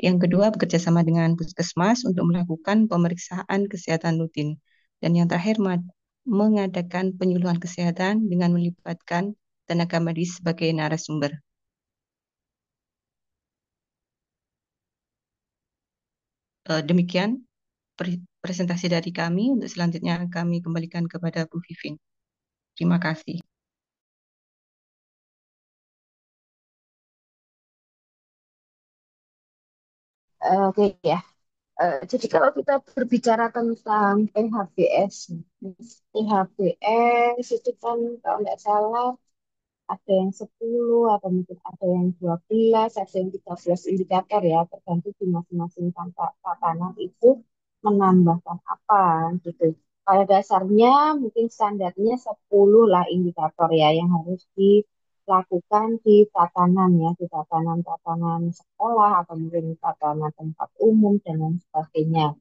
[SPEAKER 10] Yang kedua, bekerja sama dengan puskesmas untuk melakukan pemeriksaan kesehatan rutin. Dan yang terakhir, mengadakan penyuluhan kesehatan dengan melibatkan tenaga medis sebagai narasumber. Demikian presentasi dari kami. Untuk selanjutnya kami kembalikan kepada Bu Vivin. Terima kasih.
[SPEAKER 2] Oke ya. Jadi kalau kita berbicara tentang PHBS, PHBS itu kan kalau nggak salah ada yang 10 atau mungkin ada yang 12, ada yang 13 indikator ya, tergantung di masing-masing tatanan itu menambahkan apa gitu. Pada dasarnya mungkin standarnya 10 lah indikator ya yang harus dilakukan di tatanan ya, di tatanan-tatanan sekolah atau mungkin tatanan tempat umum dan lain sebagainya.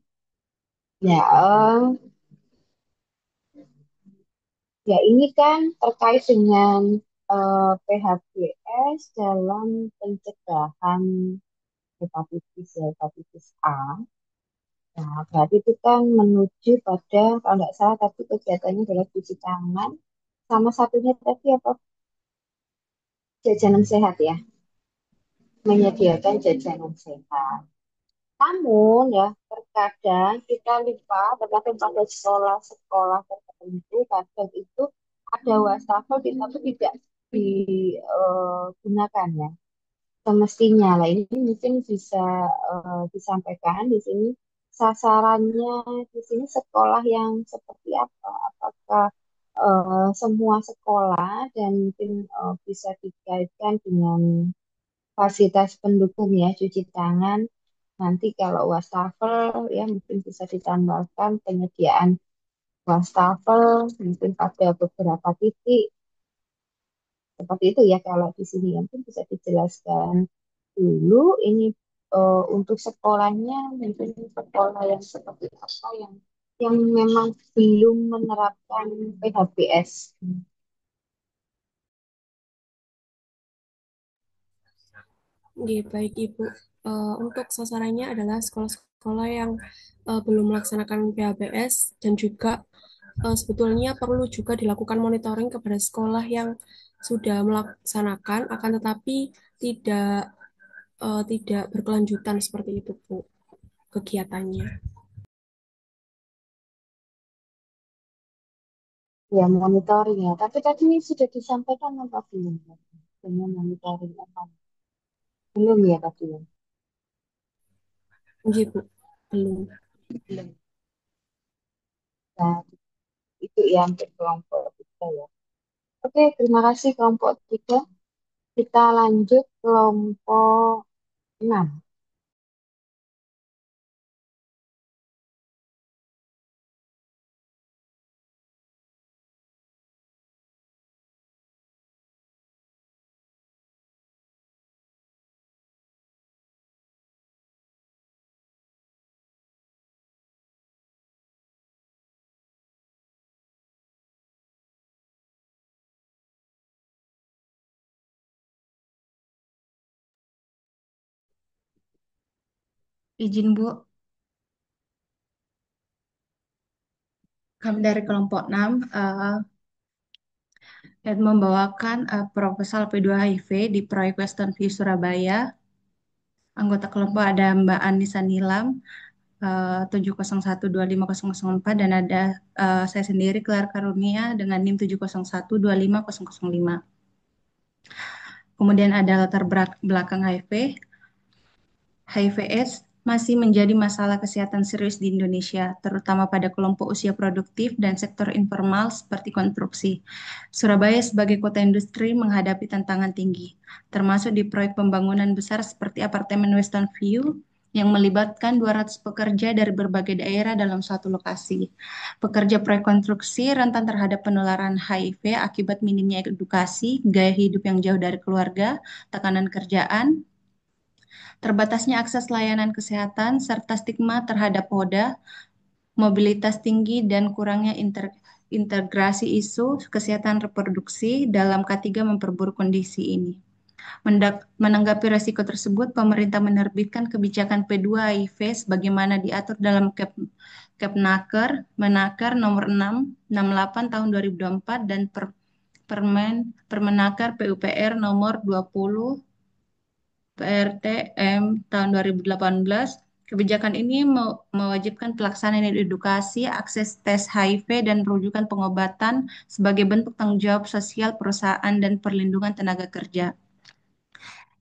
[SPEAKER 2] Ya, ya ini kan terkait dengan PHBS dalam pencegahan hepatitis A. Nah, berarti itu kan menuju pada, kalau nggak salah tadi kegiatannya adalah cuci tangan, sama satunya tadi apa, jajanan sehat ya, menyediakan jajanan sehat. Namun ya, terkadang kita lupa, terkadang pada sekolah-sekolah tertentu, kadang itu ada wastafel tapi tidak digunakan ya semestinya lah. Ini mungkin bisa disampaikan di sini sasarannya di sini sekolah yang seperti apa? Apakah semua sekolah dan mungkin bisa dikaitkan dengan fasilitas pendukung ya cuci tangan. Nanti kalau wastafel ya mungkin bisa ditambahkan penyediaan wastafel mungkin pada beberapa titik seperti itu ya kalau di sini. Mungkin bisa dijelaskan dulu ini untuk sekolahnya menjadi sekolah yang seperti apa yang memang belum menerapkan PHBS.
[SPEAKER 9] Oke, baik Ibu. Untuk sasarannya adalah sekolah-sekolah yang belum melaksanakan PHBS dan juga sebetulnya perlu juga dilakukan monitoring kepada sekolah yang sudah melaksanakan, akan tetapi tidak berkelanjutan seperti itu, Bu, kegiatannya.
[SPEAKER 2] Ya, monitoring ya. Tapi tadi sudah disampaikan apa belum? Dengan monitoring apa? Belum ya tadi ya?
[SPEAKER 9] Oke, Bu, belum.
[SPEAKER 2] Belum. Nah, itu ya untuk kelompok tiga ya. Oke, terima kasih kelompok tiga. Kita lanjut kelompok 6.
[SPEAKER 3] Izin Bu, kami dari kelompok 6 dan membawakan proposal P2HIV di proyek Western View Surabaya. Anggota kelompok ada Mbak Anissa Nilam 7012504 dan ada saya sendiri Clara Karunia dengan NIM 7012505. Kemudian ada latar belakang HIV. HIV/AIDS masih menjadi masalah kesehatan serius di Indonesia, terutama pada kelompok usia produktif dan sektor informal seperti konstruksi. Surabaya sebagai kota industri menghadapi tantangan tinggi, termasuk di proyek pembangunan besar seperti apartemen Western View yang melibatkan 200 pekerja dari berbagai daerah dalam satu lokasi. Pekerja proyek konstruksi rentan terhadap penularan HIV akibat minimnya edukasi, gaya hidup yang jauh dari keluarga, tekanan kerjaan, terbatasnya akses layanan kesehatan, serta stigma terhadap PODA, mobilitas tinggi, dan kurangnya integrasi isu kesehatan reproduksi dalam K3 memperburuk kondisi ini. Menanggapi resiko tersebut, pemerintah menerbitkan kebijakan P2 HIV sebagaimana diatur dalam Kepnaker, Menaker nomor 668 tahun 2024 dan Permenaker PUPR nomor 20 PRTM tahun 2018. Kebijakan ini mewajibkan pelaksanaan edukasi, akses tes HIV, dan rujukan pengobatan sebagai bentuk tanggung jawab sosial perusahaan dan perlindungan tenaga kerja.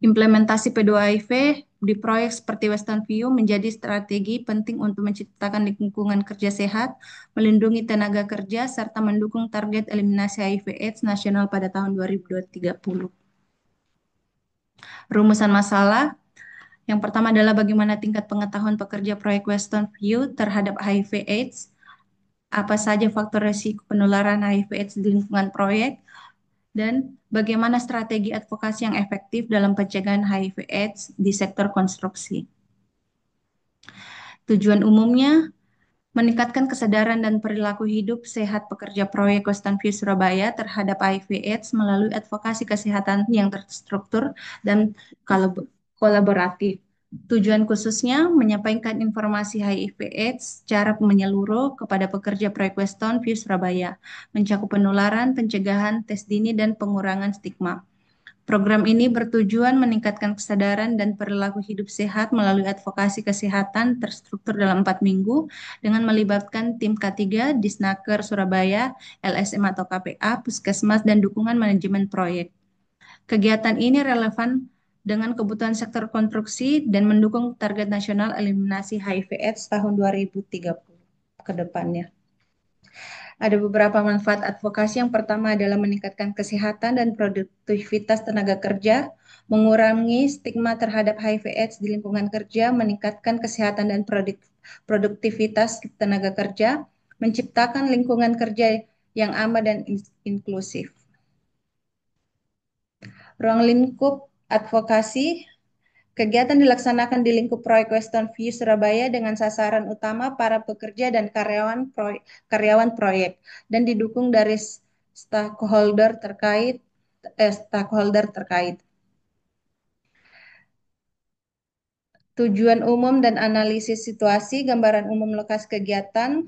[SPEAKER 3] Implementasi P2HIV di proyek seperti Western View menjadi strategi penting untuk menciptakan lingkungan kerja sehat, melindungi tenaga kerja, serta mendukung target eliminasi HIV/AIDS nasional pada tahun 2030. Rumusan masalah yang pertama adalah bagaimana tingkat pengetahuan pekerja proyek Western View terhadap HIV/AIDS, apa saja faktor risiko penularan HIV/AIDS di lingkungan proyek, dan bagaimana strategi advokasi yang efektif dalam pencegahan HIV/AIDS di sektor konstruksi. Tujuan umumnya meningkatkan kesadaran dan perilaku hidup sehat pekerja proyek Western View Surabaya terhadap HIV/AIDS melalui advokasi kesehatan yang terstruktur dan kolaboratif. Tujuan khususnya menyampaikan informasi HIV/AIDS secara menyeluruh kepada pekerja proyek Western View Surabaya, mencakup penularan, pencegahan, tes dini, dan pengurangan stigma. Program ini bertujuan meningkatkan kesadaran dan perilaku hidup sehat melalui advokasi kesehatan terstruktur dalam 4 minggu dengan melibatkan tim K3, Disnaker Surabaya, LSM atau KPA, Puskesmas, dan dukungan manajemen proyek. Kegiatan ini relevan dengan kebutuhan sektor konstruksi dan mendukung target nasional eliminasi HIV/AIDS tahun 2030 ke depannya. Ada beberapa manfaat advokasi. Yang pertama adalah meningkatkan kesehatan dan produktivitas tenaga kerja, mengurangi stigma terhadap HIV/AIDS di lingkungan kerja, meningkatkan kesehatan dan produktivitas tenaga kerja, menciptakan lingkungan kerja yang aman dan inklusif. Ruang lingkup advokasi. Kegiatan dilaksanakan di lingkup proyek Western View Surabaya dengan sasaran utama para pekerja dan karyawan proyek dan didukung dari stakeholder terkait. Tujuan umum dan analisis situasi, gambaran umum lokasi kegiatan.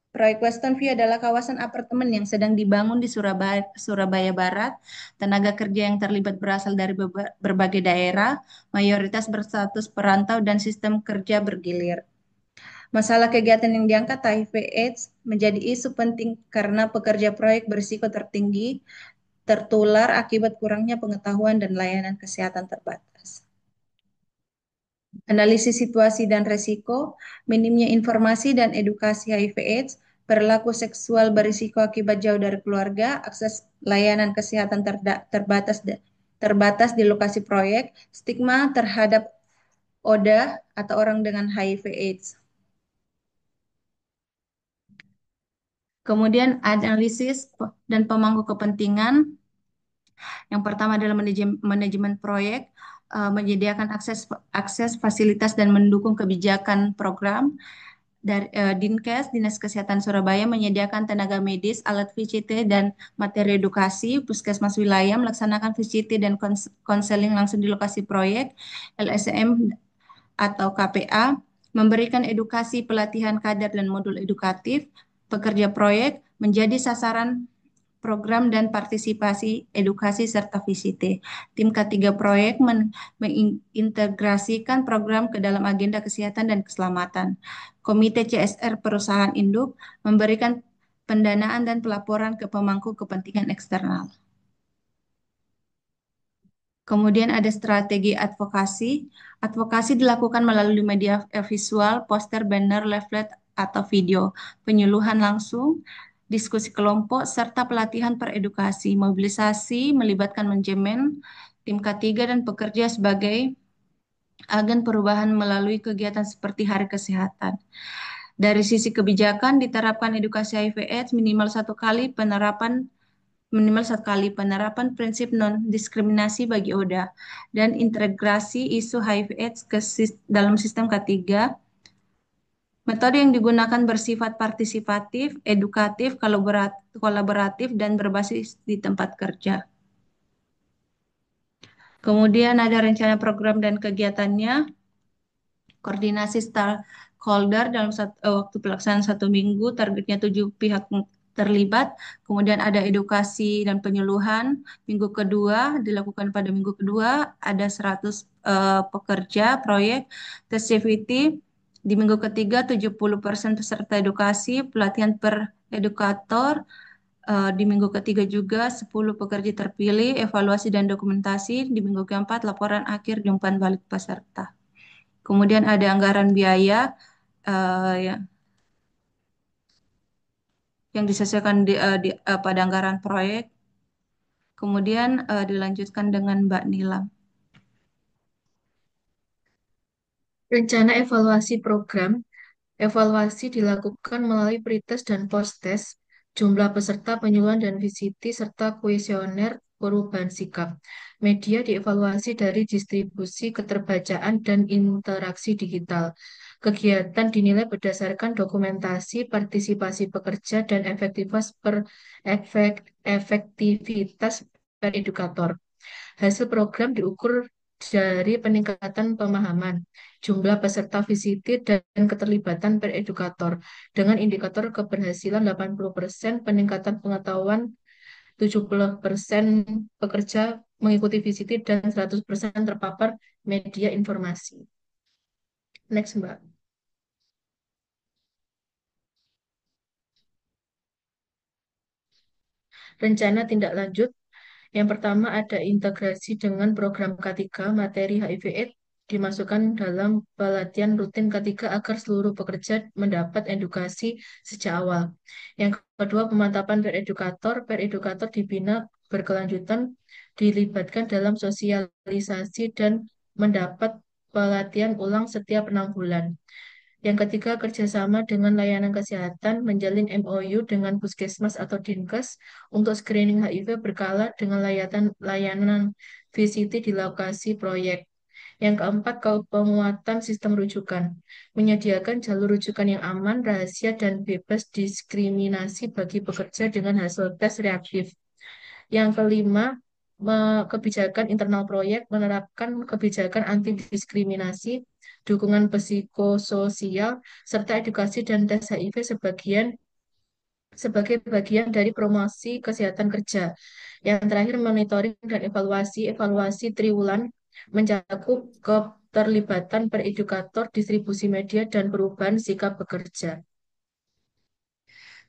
[SPEAKER 3] Proyek Western View adalah kawasan apartemen yang sedang dibangun di Surabaya Barat. Tenaga kerja yang terlibat berasal dari berbagai daerah, mayoritas berstatus perantau dan sistem kerja bergilir. Masalah kegiatan yang diangkat HIV/AIDS menjadi isu penting karena pekerja proyek berisiko tertinggi tertular akibat kurangnya pengetahuan dan layanan kesehatan terbatas. Analisis situasi dan resiko, minimnya informasi dan edukasi HIV/AIDS, perilaku seksual berisiko akibat jauh dari keluarga, akses layanan kesehatan terbatas di lokasi proyek, stigma terhadap ODA atau orang dengan HIV/AIDS. Kemudian analisis dan pemangku kepentingan. Yang pertama adalah manajemen proyek, menyediakan akses fasilitas dan mendukung kebijakan program. Dari Dinkes, Dinas Kesehatan Surabaya menyediakan tenaga medis, alat VCT dan materi edukasi. Puskesmas wilayah melaksanakan VCT dan konseling langsung di lokasi proyek. LSM atau KPA memberikan edukasi, pelatihan kader dan modul edukatif. Pekerja proyek menjadi sasaran program dan partisipasi edukasi serta VCT. Tim K3 proyek mengintegrasikan program ke dalam agenda kesehatan dan keselamatan. Komite CSR perusahaan induk memberikan pendanaan dan pelaporan ke pemangku kepentingan eksternal. Kemudian ada strategi advokasi. Advokasi dilakukan melalui media visual, poster, banner, leaflet, atau video, penyuluhan langsung, diskusi kelompok, serta pelatihan peredukasi, mobilisasi, melibatkan manajemen, tim K3 dan pekerja sebagai agen perubahan melalui kegiatan seperti Hari Kesehatan. Dari sisi kebijakan, diterapkan edukasi HIV/AIDS minimal satu kali penerapan prinsip non-diskriminasi bagi ODA dan integrasi isu HIV/AIDS dalam sistem K3. Metode yang digunakan bersifat partisipatif, edukatif, kolaboratif, dan berbasis di tempat kerja. Kemudian ada rencana program dan kegiatannya, koordinasi stakeholder dalam waktu pelaksanaan 1 minggu, targetnya 7 pihak terlibat. Kemudian ada edukasi dan penyuluhan. Minggu kedua dilakukan pada minggu kedua ada 100 pekerja proyek. Tes CVT di minggu ketiga 70% peserta edukasi, pelatihan per edukator. Di minggu ketiga juga 10 pekerja terpilih, evaluasi dan dokumentasi. Di minggu keempat laporan akhir dan umpan balik peserta. Kemudian ada anggaran biaya yang disesuaikan pada anggaran proyek. Kemudian dilanjutkan dengan Mbak Nilam.
[SPEAKER 11] Rencana evaluasi program. Evaluasi dilakukan melalui pretest dan post-test, jumlah peserta penyuluhan dan VCT, serta kuesioner perubahan sikap. Media dievaluasi dari distribusi, keterbacaan, dan interaksi digital. Kegiatan dinilai berdasarkan dokumentasi, partisipasi pekerja, dan efektivitas per edukator. Hasil program diukur dari peningkatan pemahaman, jumlah peserta VCT, dan keterlibatan per edukator. Dengan indikator keberhasilan 80%, peningkatan pengetahuan 70% pekerja mengikuti VCT, dan 100% terpapar media informasi. Next, Mbak. Rencana tindak lanjut. Yang pertama ada integrasi dengan program K3, materi HIV/AIDS dimasukkan dalam pelatihan rutin K3 agar seluruh pekerja mendapat edukasi sejak awal. Yang kedua, pemantapan per edukator. Per edukator dibina berkelanjutan, dilibatkan dalam sosialisasi dan mendapat pelatihan ulang setiap 6 bulan. Yang ketiga, kerjasama dengan layanan kesehatan, menjalin MOU dengan puskesmas atau dinkes untuk screening HIV berkala dengan layanan VCT di lokasi proyek. Yang keempat, penguatan sistem rujukan. Menyediakan jalur rujukan yang aman, rahasia, dan bebas diskriminasi bagi pekerja dengan hasil tes reaktif. Yang kelima, kebijakan internal proyek menerapkan kebijakan anti diskriminasi, dukungan psikososial, serta edukasi dan tes HIV sebagai bagian dari promosi kesehatan kerja. Yang terakhir, monitoring dan evaluasi triwulan mencakup keterlibatan per edukator, distribusi media, dan perubahan sikap pekerja.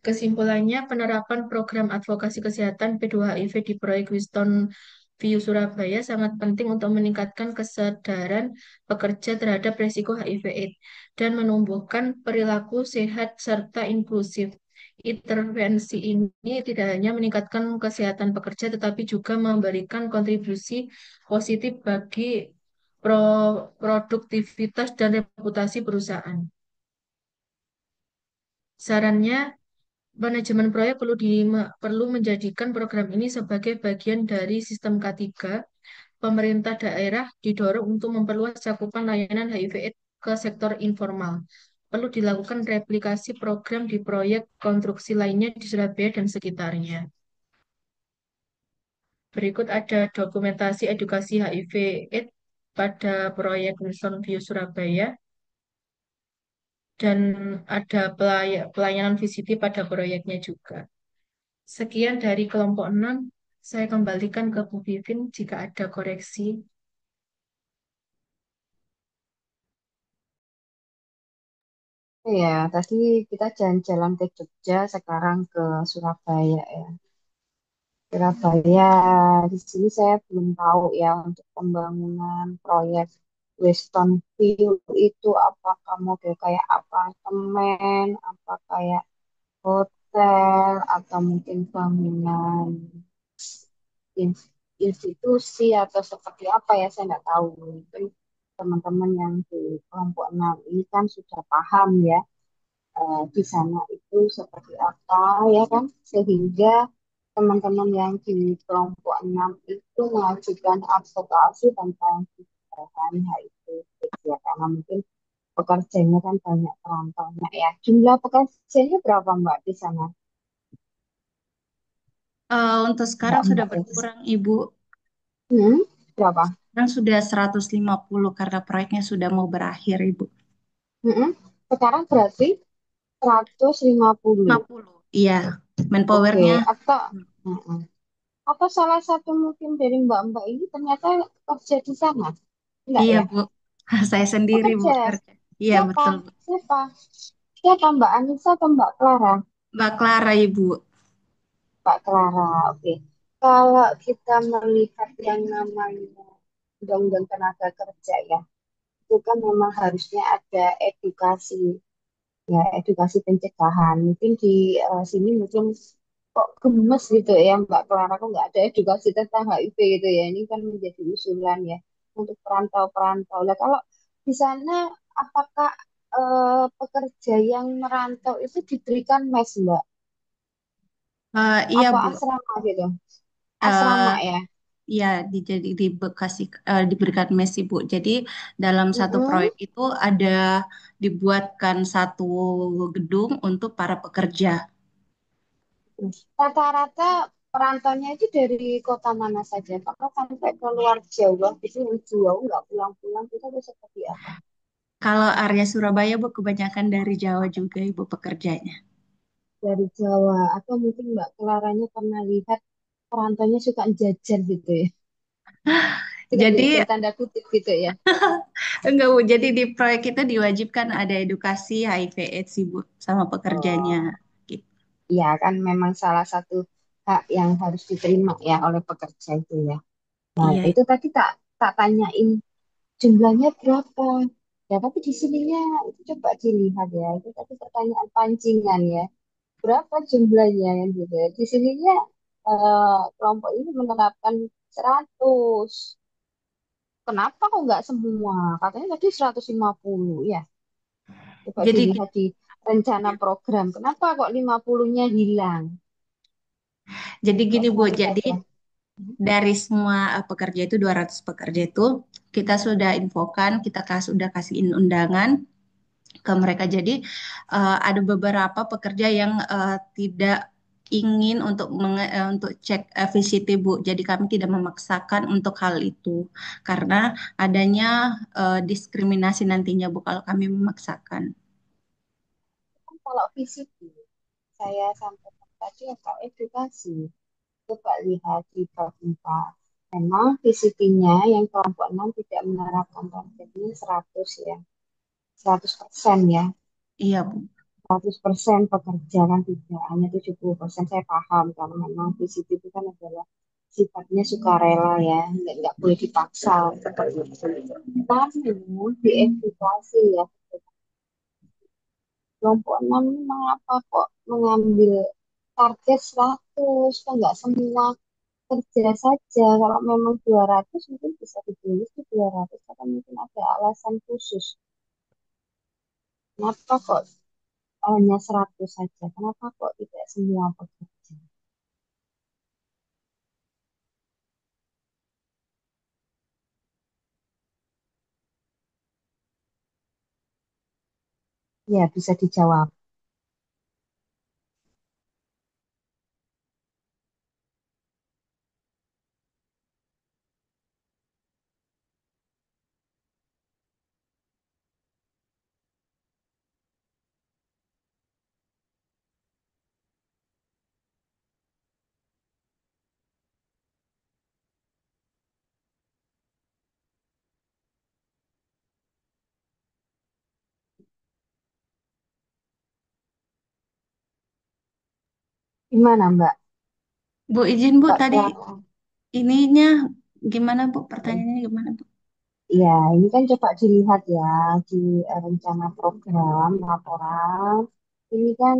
[SPEAKER 11] Kesimpulannya, penerapan program advokasi kesehatan P2HIV di proyek Winston View Surabaya sangat penting untuk meningkatkan kesadaran pekerja terhadap risiko HIV/AIDS dan menumbuhkan perilaku sehat serta inklusif. Intervensi ini tidak hanya meningkatkan kesehatan pekerja, tetapi juga memberikan kontribusi positif bagi produktivitas dan reputasi perusahaan. Sarannya, manajemen proyek perlu menjadikan program ini sebagai bagian dari sistem K3. Pemerintah daerah didorong untuk memperluas cakupan layanan HIV/AIDS ke sektor informal. Perlu dilakukan replikasi program di proyek konstruksi lainnya di Surabaya dan sekitarnya. Berikut ada dokumentasi edukasi HIV/AIDS pada proyek Wilson View Surabaya dan ada pelayanan VCT pada proyeknya juga. Sekian dari kelompok 6. Saya kembalikan ke Bu Vivin jika ada koreksi.
[SPEAKER 2] Ya, tadi kita jalan-jalan ke Jogja, sekarang ke Surabaya ya. Surabaya, di sini saya belum tahu ya untuk pembangunan proyek Weston View itu apakah model kayak apartemen, apa kayak hotel, atau mungkin bangunan institusi atau seperti apa ya saya nggak tahu. Mungkin teman-teman yang di kelompok 6 ini kan sudah paham ya di sana itu seperti apa ya kan, sehingga teman-teman yang di kelompok 6 itu mengajukan advokasi tentang kebijakan HIV ya, karena mungkin pekerjanya kan banyak perantaunya ya. Jumlah pekerjanya berapa Mbak di sana?
[SPEAKER 3] Untuk sekarang sudah
[SPEAKER 2] Mbak-mbak itu.
[SPEAKER 3] berkurang, Ibu.
[SPEAKER 2] Berapa?
[SPEAKER 3] Sekarang sudah 150 karena proyeknya sudah mau berakhir, Ibu.
[SPEAKER 2] Sekarang berarti 150.
[SPEAKER 3] 50. Iya,
[SPEAKER 2] Oke,
[SPEAKER 3] manpowernya.
[SPEAKER 2] mm-mm. Atau salah satu mungkin dari mbak-mbak ini ternyata kerja di sana? Enggak
[SPEAKER 3] Iya,
[SPEAKER 2] ya?
[SPEAKER 3] Bu. Saya sendiri, Bu,
[SPEAKER 2] Pekerja.
[SPEAKER 3] kerja. Iya,
[SPEAKER 2] Siapa?
[SPEAKER 3] betul, Bu.
[SPEAKER 2] Siapa? Siapa Mbak Anissa atau Mbak Clara?
[SPEAKER 3] Mbak Clara, Ibu.
[SPEAKER 2] Mbak Clara, oke. Kalau kita melihat yang namanya Undang-Undang Tenaga Kerja ya, itu kan memang harusnya ada edukasi, ya edukasi pencegahan. Mungkin di sini mungkin kok gemes gitu ya Mbak Clara, kok nggak ada edukasi tentang HIV gitu ya. Ini kan menjadi usulan ya untuk perantau-perantau. Nah kalau di sana apakah pekerja yang merantau itu diberikan mes Mbak?
[SPEAKER 3] Iya,
[SPEAKER 2] Atau
[SPEAKER 3] Bu.
[SPEAKER 2] asrama gitu?
[SPEAKER 3] Eh,
[SPEAKER 2] Asrama ya?
[SPEAKER 3] Iya, di Bekasi, diberikan mes, Ibu. Jadi dalam satu
[SPEAKER 2] Mm-mm.
[SPEAKER 3] proyek itu ada dibuatkan satu gedung untuk para pekerja.
[SPEAKER 2] Rata-rata perantaunya itu dari kota mana saja? Apakah sampai ke luar Jawa? Itu yang jauh nggak pulang-pulang kita itu seperti apa?
[SPEAKER 3] Kalau area Surabaya, Bu, kebanyakan dari Jawa juga, Ibu, pekerjanya.
[SPEAKER 2] Dari Jawa atau mungkin Mbak Claranya pernah lihat perantaunya suka jajan gitu ya? Suka
[SPEAKER 3] Jadi
[SPEAKER 2] jajan tanda kutip gitu ya?
[SPEAKER 3] enggak, Bu. Jadi di proyek itu diwajibkan ada edukasi HIV/AIDS, Ibu, sama pekerjanya.
[SPEAKER 2] Oh,
[SPEAKER 3] Gitu.
[SPEAKER 2] iya kan memang salah satu hak yang harus diterima ya oleh pekerja itu ya. Nah,
[SPEAKER 3] Iya.
[SPEAKER 2] itu tadi tak tak tanyain jumlahnya berapa. Ya, tapi di sininya itu coba dilihat ya. Itu tadi pertanyaan pancingan ya. Berapa jumlahnya yang gitu ya. Di sininya kelompok ini menerapkan 100. Kenapa kok nggak semua? Katanya tadi 150 ya. Coba
[SPEAKER 3] Jadi
[SPEAKER 2] dilihat di rencana program. Kenapa kok 50-nya hilang?
[SPEAKER 3] jadi
[SPEAKER 2] Kok
[SPEAKER 3] gini, Bu.
[SPEAKER 2] pernah lihat
[SPEAKER 3] Jadi
[SPEAKER 2] ya?
[SPEAKER 3] dari semua pekerja itu 200 pekerja itu kita sudah infokan, sudah kasihin undangan ke mereka. Jadi ada beberapa pekerja yang tidak ingin untuk cek VCT, Bu. Jadi kami tidak memaksakan untuk hal itu karena adanya diskriminasi nantinya, Bu, kalau kami memaksakan.
[SPEAKER 2] Kalau fisik saya sampaikan tadi atau edukasi, coba lihat di bab 4. Memang VCT-nya yang kelompok 6 tidak menerapkan targetnya 100 ya. 100% ya.
[SPEAKER 3] Iya, Bu.
[SPEAKER 2] 100% pekerja kan tidak, hanya 70%. Saya paham karena memang VCT itu kan adalah sifatnya sukarela ya, nggak boleh dipaksa seperti itu. Namun diedukasi ya, kelompok 6 ini mengapa kok mengambil target 100, kan nggak semua kerja saja. Kalau memang 200 mungkin bisa ditulis di 200, atau mungkin ada alasan khusus. Kenapa kok hanya 100 saja? Kenapa kok tidak semua pekerja? Ya, bisa dijawab. Gimana, Mbak?
[SPEAKER 3] Bu, izin Bu,
[SPEAKER 2] Mbak
[SPEAKER 3] tadi
[SPEAKER 2] Clara?
[SPEAKER 3] ininya gimana Bu? Pertanyaannya gimana Bu?
[SPEAKER 2] Ya, ini kan coba dilihat ya di rencana program laporan. Ini kan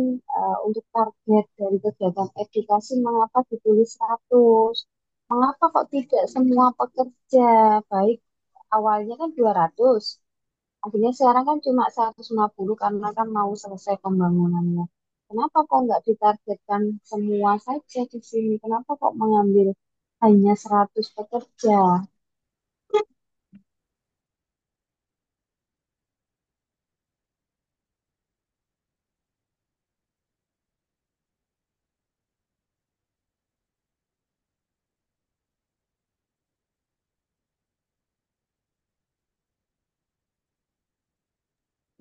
[SPEAKER 2] untuk target dari kegiatan edukasi mengapa ditulis 100? Mengapa kok tidak semua pekerja? Baik awalnya kan 200. Akhirnya sekarang kan cuma 150 karena kan mau selesai pembangunannya. Kenapa kok nggak ditargetkan semua saja di sini? Kenapa kok mengambil hanya 100 pekerja?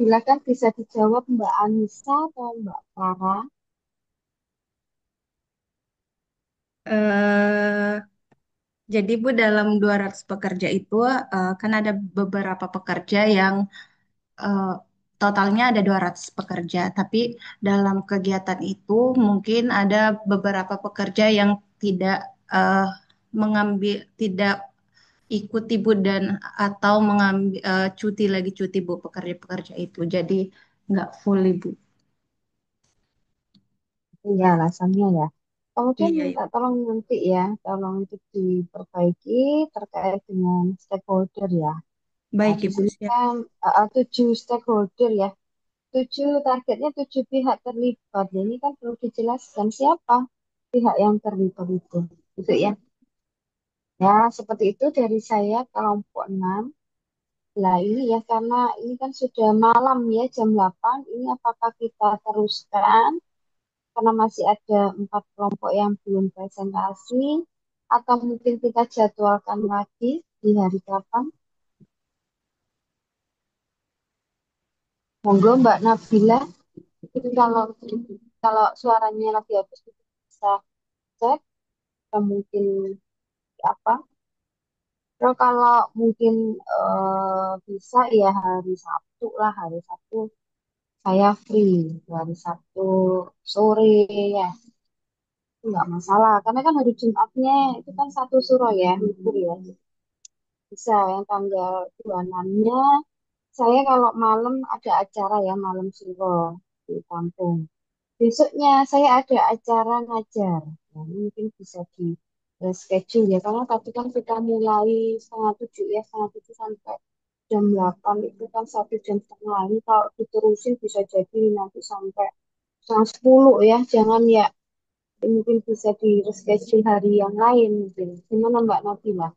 [SPEAKER 2] Silakan bisa dijawab Mbak Anissa atau Mbak Clara.
[SPEAKER 3] eh jadi Bu, dalam 200 pekerja itu kan ada beberapa pekerja yang eh, totalnya ada 200 pekerja, tapi dalam kegiatan itu mungkin ada beberapa pekerja yang tidak eh, tidak ikuti Bu, dan atau mengambil cuti Bu, pekerja-pekerja itu. Jadi nggak full Bu.
[SPEAKER 2] Iya, alasannya ya. Kemudian
[SPEAKER 3] Iya,
[SPEAKER 2] minta
[SPEAKER 3] Ibu.
[SPEAKER 2] tolong nanti ya, tolong untuk diperbaiki terkait dengan stakeholder ya. Nah,
[SPEAKER 3] Baik
[SPEAKER 2] di
[SPEAKER 3] Ibu,
[SPEAKER 2] sini
[SPEAKER 3] siap.
[SPEAKER 2] kan 7 stakeholder ya. 7 targetnya 7 pihak terlibat. Jadi ini kan perlu dijelaskan siapa pihak yang terlibat itu. Gitu ya. Ya, seperti itu dari saya kelompok 6. Lah ini ya karena ini kan sudah malam ya jam 8. Ini apakah kita teruskan karena masih ada 4 kelompok yang belum presentasi, atau mungkin kita jadwalkan lagi di hari kapan? Monggo Mbak Nabila, itu kalau kalau suaranya lagi habis kita bisa cek atau mungkin apa? Terus kalau mungkin bisa ya hari Sabtu lah, hari Sabtu saya free, hari Sabtu sore ya, itu nggak masalah. Karena kan hari Jumatnya itu kan satu suro ya, libur ya. Bisa yang tanggal 26-nya, saya kalau malam ada acara ya, malam suro di kampung. Besoknya saya ada acara ngajar. Nah, ini mungkin bisa di schedule ya, karena tadi kan kita mulai setengah 7 ya, setengah 7 sampai jam 8 itu kan 1 jam setengah. Ini kalau diterusin bisa jadi nanti sampai setengah 10 ya, jangan ya. Mungkin bisa di reschedule hari yang lain mungkin. Gimana Mbak Nabila?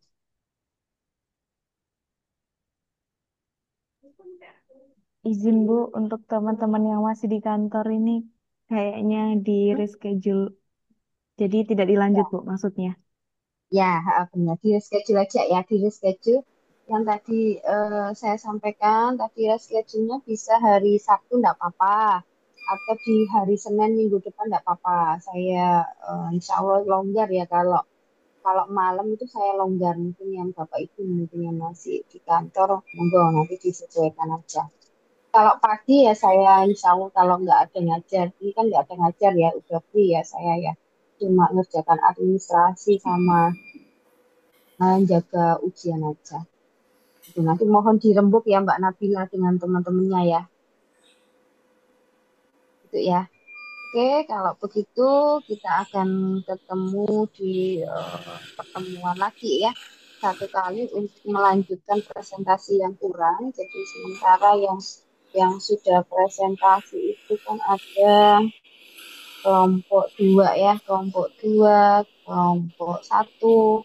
[SPEAKER 1] Izin Bu, untuk teman-teman yang masih di kantor ini kayaknya di reschedule. Jadi tidak dilanjut Bu maksudnya.
[SPEAKER 2] Ya, benar. Di reschedule aja ya, di reschedule. Yang tadi saya sampaikan, tadi reschedule-nya bisa hari Sabtu enggak apa-apa. Atau di hari Senin minggu depan enggak apa-apa. Saya insya Allah longgar ya kalau kalau malam itu saya longgar. Mungkin yang Bapak Ibu mungkin yang masih di kantor, monggo nanti disesuaikan aja. Kalau pagi ya saya insya Allah kalau nggak ada ngajar, ini kan nggak ada ngajar ya, udah free ya saya ya. Cuma ngerjakan administrasi sama jaga ujian aja. Itu nanti mohon dirembuk ya Mbak Nabila dengan teman-temannya ya. Itu ya. Oke, kalau begitu kita akan ketemu di pertemuan lagi ya. Satu kali untuk melanjutkan presentasi yang kurang. Jadi sementara yang sudah presentasi itu kan ada kelompok dua ya, kelompok dua, kelompok satu,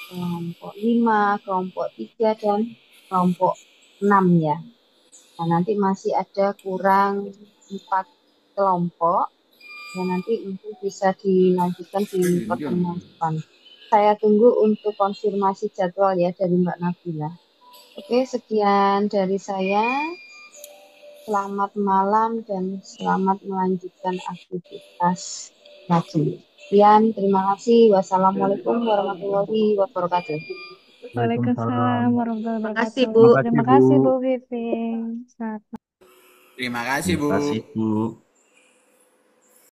[SPEAKER 2] kelompok lima, kelompok tiga, dan kelompok enam ya. Nah, nanti masih ada kurang 4 kelompok yang nanti mungkin bisa dilanjutkan di pertemuan depan. Saya tunggu untuk konfirmasi jadwal ya dari Mbak Nabila. Oke, sekian dari saya. Selamat malam dan selamat melanjutkan aktivitas lagi. Sekian, terima kasih. Wassalamualaikum warahmatullahi wabarakatuh.
[SPEAKER 1] Waalaikumsalam warahmatullahi
[SPEAKER 3] Makasih,
[SPEAKER 1] wabarakatuh.
[SPEAKER 3] Bu.
[SPEAKER 6] Terima kasih
[SPEAKER 1] Terima
[SPEAKER 6] Bu.
[SPEAKER 1] kasih Bu Vivin. Selamat
[SPEAKER 12] Terima kasih,
[SPEAKER 6] Terima
[SPEAKER 12] Bu.
[SPEAKER 6] kasih Bu.